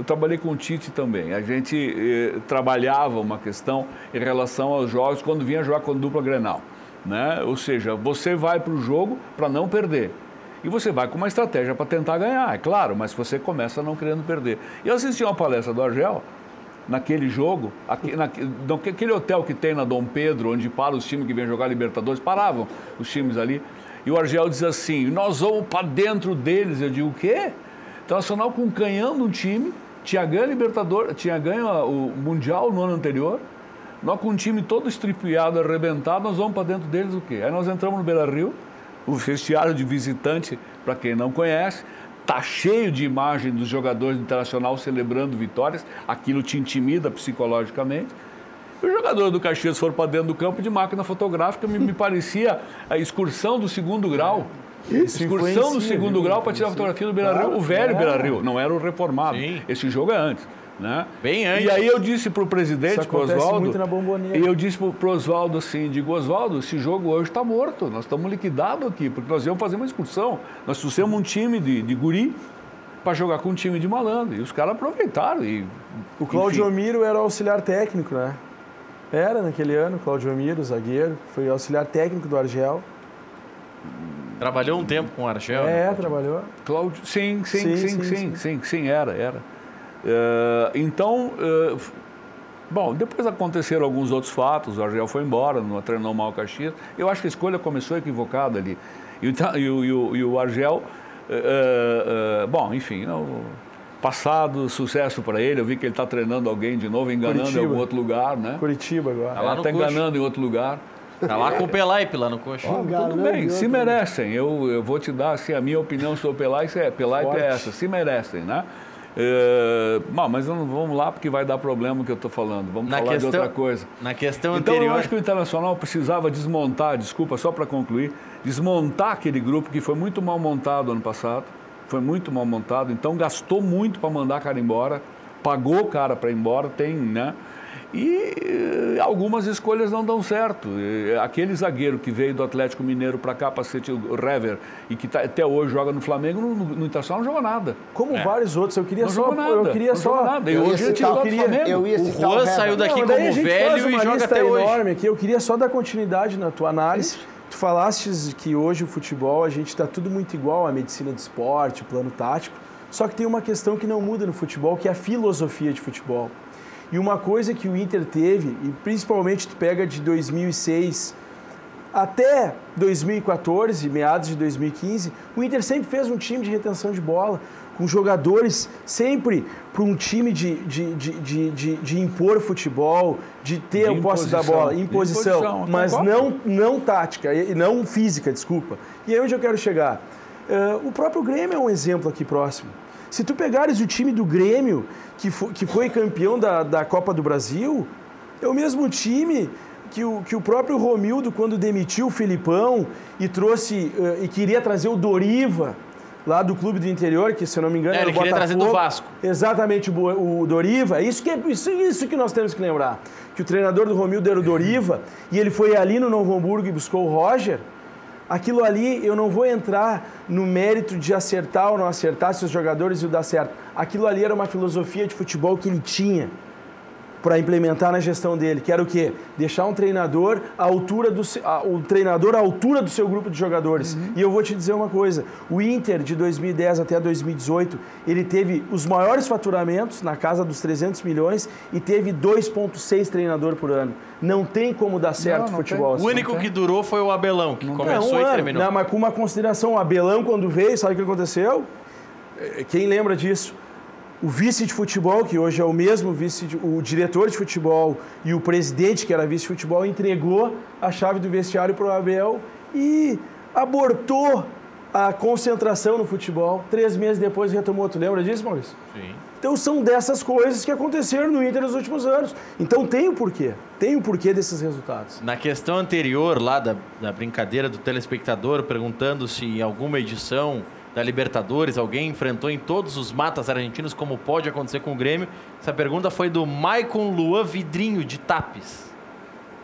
trabalhei com o Tite também. A gente trabalhava uma questão em relação aos jogos quando vinha jogar com dupla Grenal, né? Ou seja, você vai para o jogo para não perder. E você vai com uma estratégia para tentar ganhar, é claro, mas você começa não querendo perder. E eu assisti uma palestra do Argel, naquele jogo, naquele hotel que tem na Dom Pedro, onde param os times que vêm jogar Libertadores, paravam os times ali. E o Argel diz assim, nós vamos para dentro deles. Eu digo, o quê? Internacional com canhão no time, tinha ganho a Libertadores, tinha ganho o Mundial no ano anterior, nós com um time todo estripiado, arrebentado, nós vamos para dentro deles o quê? Aí nós entramos no Beira-Rio, o vestiário de visitante, para quem não conhece, está cheio de imagem dos jogadores do Internacional celebrando vitórias, aquilo te intimida psicologicamente. E os jogadores do Caxias foram para dentro do campo de máquina fotográfica, me parecia a excursão do segundo grau. Excursão do segundo grau para tirar a fotografia do Beira-Rio, o velho Beira-Rio, não era o reformado. Sim. Esse jogo é antes. Né? Bem antes. E aí eu disse para o presidente, Isso para o acontece Oswaldo, muito na Bombonera. e eu disse para o Oswaldo assim, digo, Oswaldo, esse jogo hoje está morto, nós estamos liquidados aqui, porque nós íamos fazer uma excursão. Nós trouxemos um time de guri para jogar com um time de malandro, e os caras aproveitaram. E, O Claudio Miro era auxiliar técnico, né? Era naquele ano, Claudio Miro, zagueiro, foi auxiliar técnico do Argel. Trabalhou um tempo com o Argel. né? Trabalhou. Cláudio, sim, era. Então, bom, depois aconteceram alguns outros fatos, o Argel foi embora, não treinou mal o Caxias. Eu acho que a escolha começou equivocada ali. E o Argel, bom, enfim, passado, sucesso para ele, eu vi que ele está treinando alguém de novo, enganando Curitiba. em algum outro lugar, né? Curitiba agora. Tá lá no Está Coxa. enganando em outro lugar. Tá lá com o Pelaipe, lá no Coxa. Tudo bem, se merecem. Eu vou te dar assim, a minha opinião sobre o Pelaipe é essa, se merecem, né? Bom, mas não vamos lá porque vai dar problema o que eu estou falando. Vamos falar de outra coisa. Na questão Então anterior... eu acho que o Internacional precisava desmontar, desculpa, só para concluir, desmontar aquele grupo que foi muito mal montado ano passado, foi muito mal montado, então gastou muito para mandar cara embora, pagou cara para ir embora, né? E algumas escolhas não dão certo. Aquele zagueiro que veio do Atlético Mineiro para cá, para ser o Rever, e que até hoje joga no Flamengo, no Internacional não joga nada. Como vários outros, eu queria Não só... jogou nada, Eu queria não só... jogou nada. E hoje ele tirou do Flamengo. O Juan saiu daqui Não, daí como a gente faz velho uma e joga lista até hoje. enorme aqui. Eu queria só dar continuidade na tua análise. Tu falastes que hoje o futebol, a gente está tudo muito igual à medicina do esporte, plano tático, só que tem uma questão que não muda no futebol, que é a filosofia de futebol. E uma coisa que o Inter teve, e principalmente tu pega de 2006 até 2014, meados de 2015, o Inter sempre fez um time de retenção de bola, com jogadores sempre para um time de impor futebol, de ter o posse da bola, imposição, mas não tática, e não física, desculpa. E aí onde eu quero chegar? O próprio Grêmio é um exemplo aqui próximo. Se tu pegares o time do Grêmio, que foi campeão da Copa do Brasil, é o mesmo time que o próprio Romildo, quando demitiu o Filipão e trouxe e queria trazer o Doriva, lá do clube do interior, que se eu não me engano era o Botafogo. Ele queria trazer do Vasco. Exatamente, o Doriva. Isso que nós temos que lembrar. Que o treinador do Romildo era o Doriva e ele foi ali no Novo Hamburgo e buscou o Roger. Aquilo ali, eu não vou entrar no mérito de acertar ou não acertar, se os jogadores iam dar certo. Aquilo ali era uma filosofia de futebol que ele tinha para implementar na gestão dele, que era o quê? Deixar um treinador à altura do seu grupo de jogadores. Uhum. E eu vou te dizer uma coisa, o Inter de 2010 até 2018, ele teve os maiores faturamentos, na casa dos 300 milhões, e teve 2,6 treinador por ano. Não tem como dar certo futebol. O único que durou foi o Abelão, que começou e terminou. Não, mas com uma consideração, o Abelão quando veio, sabe o que aconteceu? Quem lembra disso? O vice de futebol, que hoje é o mesmo o diretor de futebol e o presidente, que era vice de futebol, entregou a chave do vestiário para o Abel e abortou a concentração no futebol. 3 meses depois retomou. Tu lembra disso, Maurício? Sim. Então são dessas coisas que aconteceram no Inter nos últimos anos. Então tem o porquê desses resultados. Na questão anterior, lá da brincadeira do telespectador, perguntando se em alguma edição da Libertadores alguém enfrentou em todos os matas argentinos, como pode acontecer com o Grêmio, essa pergunta foi do Maicon Luan Vidrinho, de Tapes.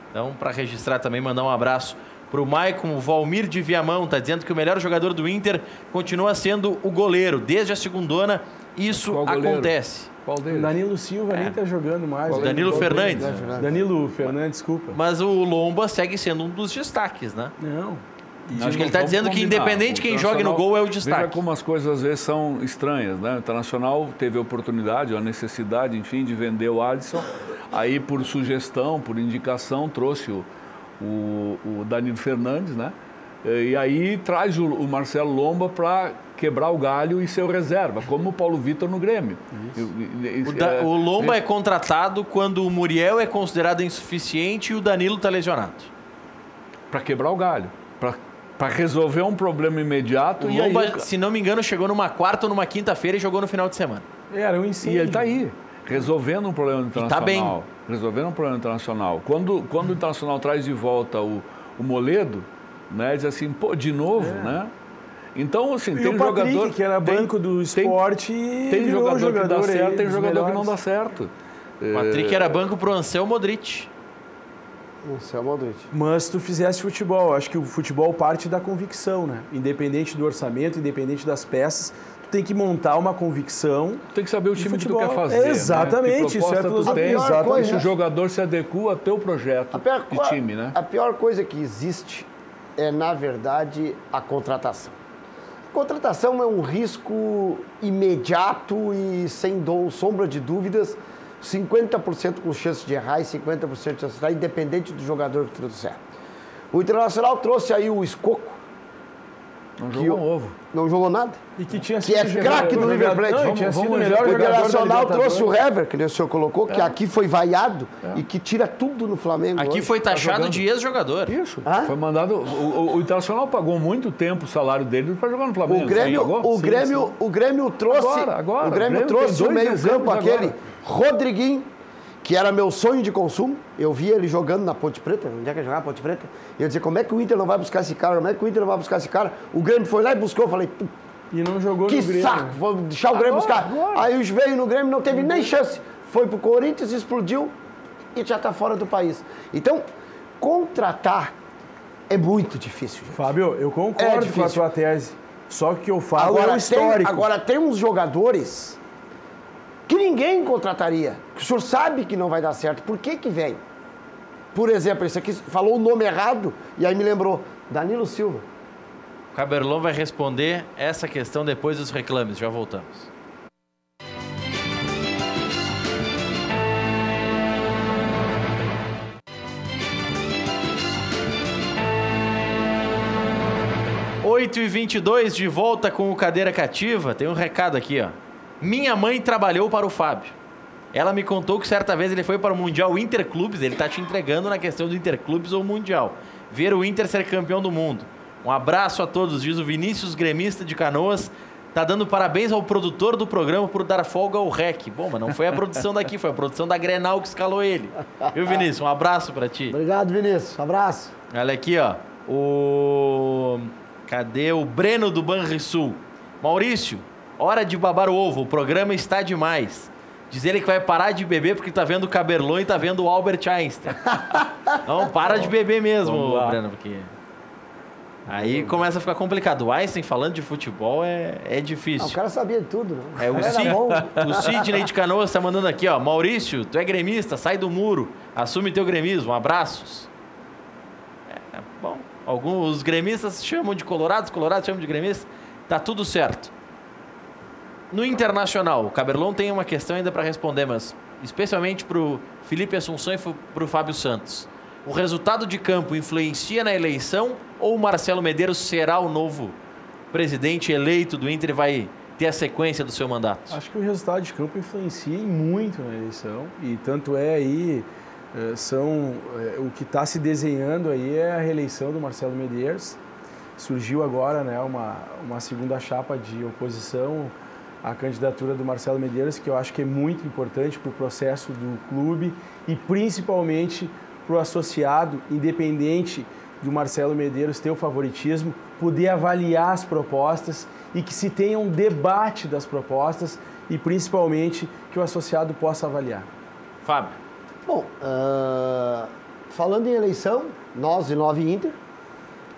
Então, para registrar também, mandar um abraço para o Maicon. O Valmir de Viamão está dizendo que o melhor jogador do Inter continua sendo o goleiro. Desde a segundona, isso acontece. Qual deles? O Danilo Silva nem está jogando mais. O Danilo Fernandes. Danilo Fernandes, desculpa. Mas o Lomba segue sendo um dos destaques, né? Não. Acho que ele está dizendo que independente quem jogue no gol é o destaque. Veja como as coisas às vezes são estranhas, né? O Internacional teve a oportunidade, a necessidade, enfim, de vender o Alisson. Aí, por sugestão, por indicação, trouxe o Danilo Fernandes, né? E aí traz o Marcelo Lomba para quebrar o galho e ser o reserva, como o Paulo Vitor no Grêmio. O Lomba é contratado quando o Muriel é considerado insuficiente e o Danilo está lesionado. Para quebrar o galho, para resolver um problema imediato. O Lomba, se não me engano, chegou numa quarta ou numa quinta-feira e jogou no final de semana. Era um incêndio. E ele está aí, resolvendo um problema internacional. Está bem. Resolvendo um problema internacional. Quando o Internacional traz de volta o Moledo, né, diz assim, pô, de novo, né? Então, assim, E tem o Patrick, jogador... que era banco do esporte e Tem virou jogador que dá aí certo, tem dos jogador que melhores. não dá certo. O Patrick era banco pro Anselmo Modric. Isso é o Modric. Mas se tu fizesse futebol, acho que o futebol parte da convicção, né? Independente do orçamento, independente das peças, tu tem que montar uma convicção. Tem que saber o time que tu futebol. quer fazer. Exatamente, né? Que isso é proposta tu filosofia. tem, Exatamente. se o jogador se adequa ao teu projeto de time, né? A pior coisa que existe é, na verdade, a contratação. A contratação é um risco imediato e sem sombra de dúvidas, 50% com chance de errar e 50% de chance de acertar, independente do jogador que trouxer. O Internacional trouxe aí o Escoco, Não jogou ovo. não jogou nada, E que tinha que é sido craque do River Plate. Não, tinha sido o melhor O jogador da Internacional trouxe o Libertadores. Hever, que nem o senhor colocou, que aqui foi vaiado e que tira tudo no Flamengo. Aqui hoje. foi taxado jogando. de ex-jogador. Isso. Hã? Foi mandado... O Internacional pagou muito tempo o salário dele para jogar no Flamengo. O Grêmio, Não jogou? o Grêmio trouxe, Agora. o Grêmio Tem trouxe o dois meio-campo exemplos aquele agora. Rodriguinho, que era meu sonho de consumo. Eu via ele jogando na Ponte Preta, onde é que ele jogava Ponte Preta? E eu dizia, como é que o Inter não vai buscar esse cara? Como é que o Inter não vai buscar esse cara? O Grêmio foi lá e buscou, eu falei, E não jogou que no Grêmio. saco, vou deixar o Grêmio buscar. Aí os veio no Grêmio, não teve nem chance. Foi pro Corinthians, explodiu e já tá fora do país. Então, contratar é muito difícil, gente. Fábio, eu É concordo com a difícil. tua tese. Só que o que eu falo é o Tem, histórico. agora tem uns jogadores que ninguém contrataria. Que o senhor sabe que não vai dar certo. Por que que vem? Por exemplo, esse aqui falou o nome errado e aí me lembrou. Danilo Silva. O Caberlon vai responder essa questão depois dos reclames. Já voltamos. Oito e 22 de volta com o Cadeira Cativa. Tem um recado aqui, ó. Minha mãe trabalhou para o Fábio. Ela me contou que certa vez ele foi para o Mundial Interclubes. Ele tá te entregando na questão do Interclubes ou Mundial. Ver o Inter ser campeão do mundo. Um abraço a todos, diz o Vinícius, gremista de Canoas. Tá dando parabéns ao produtor do programa por dar folga ao REC. Bom, mas não foi a produção daqui, foi a produção da Grenal que escalou ele. Viu, Vinícius? Um abraço para ti. Obrigado, Vinícius. Abraço. Olha aqui, ó. Cadê o Breno do Banrisul? Maurício, hora de babar o ovo. O programa está demais. Diz ele que vai parar de beber porque tá vendo o Caberlon e tá vendo o Albert Einstein. Não, para de beber mesmo, Breno, porque... Aí começa a ficar complicado. O Einstein falando de futebol é difícil. O cara sabia de tudo, né? É, o Sidney de Canoas tá mandando aqui, ó. Maurício, tu é gremista, sai do muro. Assume teu gremismo. Abraços. Bom, alguns gremistas chamam de colorados, colorados chamam de gremistas. Tá tudo certo. No Internacional, o Caberlon tem uma questão ainda para responder, mas especialmente pro Felipe Assunção e pro Fábio Santos. O resultado de campo influencia na eleição ou o Marcelo Medeiros será o novo presidente eleito do Inter e vai ter a sequência do seu mandato? Acho que o resultado de campo influencia muito na eleição e tanto é aí, o que está se desenhando aí é a reeleição do Marcelo Medeiros. Surgiu agora, né, uma segunda chapa de oposição à candidatura do Marcelo Medeiros, que eu acho que é muito importante para o processo do clube e principalmente para o associado, independente do Marcelo Medeiros ter o favoritismo, poder avaliar as propostas e que se tenha um debate das propostas e principalmente que o associado possa avaliar. Fábio. Bom, falando em eleição, nós e 9 Inter,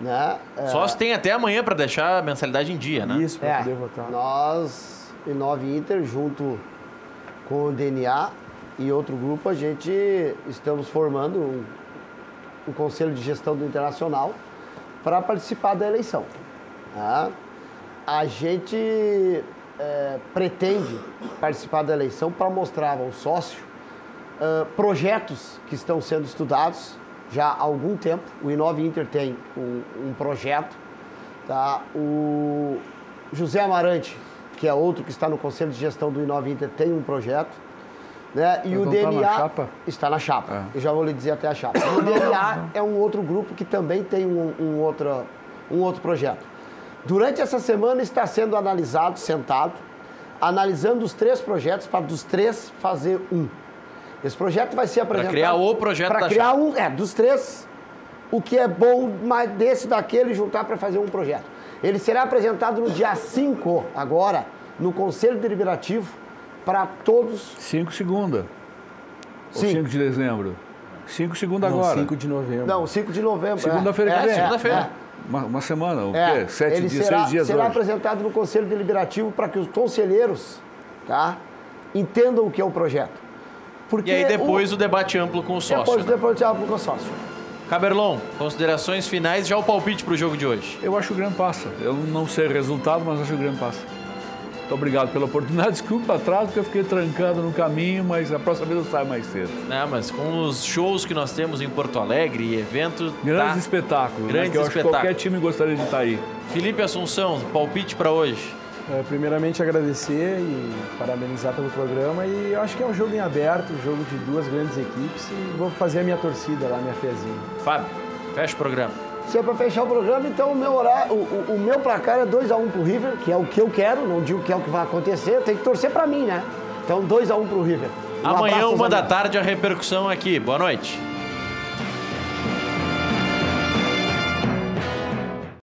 né? Só se tem até amanhã para deixar a mensalidade em dia, né? Isso, para poder votar. Nós e 9 Inter, junto com o DNA e outro grupo, a gente estamos formando um conselho de gestão do Internacional para participar da eleição. Tá? A gente pretende participar da eleição para mostrar ao sócio projetos que estão sendo estudados já há algum tempo. O I9 Inter tem um projeto. Tá? O José Amarante, que é outro que está no conselho de gestão do I9 Inter, tem um projeto. Né? E o DNA está na chapa. Eu já vou lhe dizer até a chapa. O DNA é um outro grupo que também tem um outro projeto. Durante essa semana está sendo analisado, sentado, analisando os 3 projetos para dos 3 fazer um. Esse projeto vai ser apresentado... Para criar o projeto para da criar chapa. dos 3, o que é bom, mas desse daquele juntar para fazer um projeto. Ele será apresentado no dia 5, agora, no Conselho Deliberativo, para todos. 5 segunda. Ou 5 de dezembro? 5 segunda agora. 5 de novembro. Não, 5 de novembro. Segunda-feira que vem. Segunda-feira. Uma semana, o quê? 7 dias, 6 dias será hoje. apresentado no Conselho Deliberativo para que os conselheiros, tá, entendam o que é o projeto. Porque E aí depois o debate amplo com o sócio. Depois o debate com o sócio. Caberlon, considerações finais, já o palpite para o jogo de hoje. Eu acho que o Grêmio passa. Eu não sei o resultado, mas acho que o Grêmio passa. Muito obrigado pela oportunidade. Desculpa atraso, porque eu fiquei trancado no caminho, mas a próxima vez eu saio mais cedo. Não, mas com os shows que nós temos em Porto Alegre e evento... Grandes espetáculos, Grandes né? Que eu acho que qualquer time gostaria de estar aí. Felipe Assunção, palpite para hoje. Primeiramente agradecer e parabenizar pelo programa, e eu acho que é um jogo em aberto, um jogo de duas grandes equipes, e vou fazer a minha torcida lá, minha fezinha. Fábio, fecha o programa. Se é para fechar o programa, então o meu placar é 2-1 pro River, que é o que eu quero, não digo que é o que vai acontecer, tem que torcer para mim, né? Então 2-1 pro River. Amanhã, 1 da tarde, a repercussão aqui. Boa noite.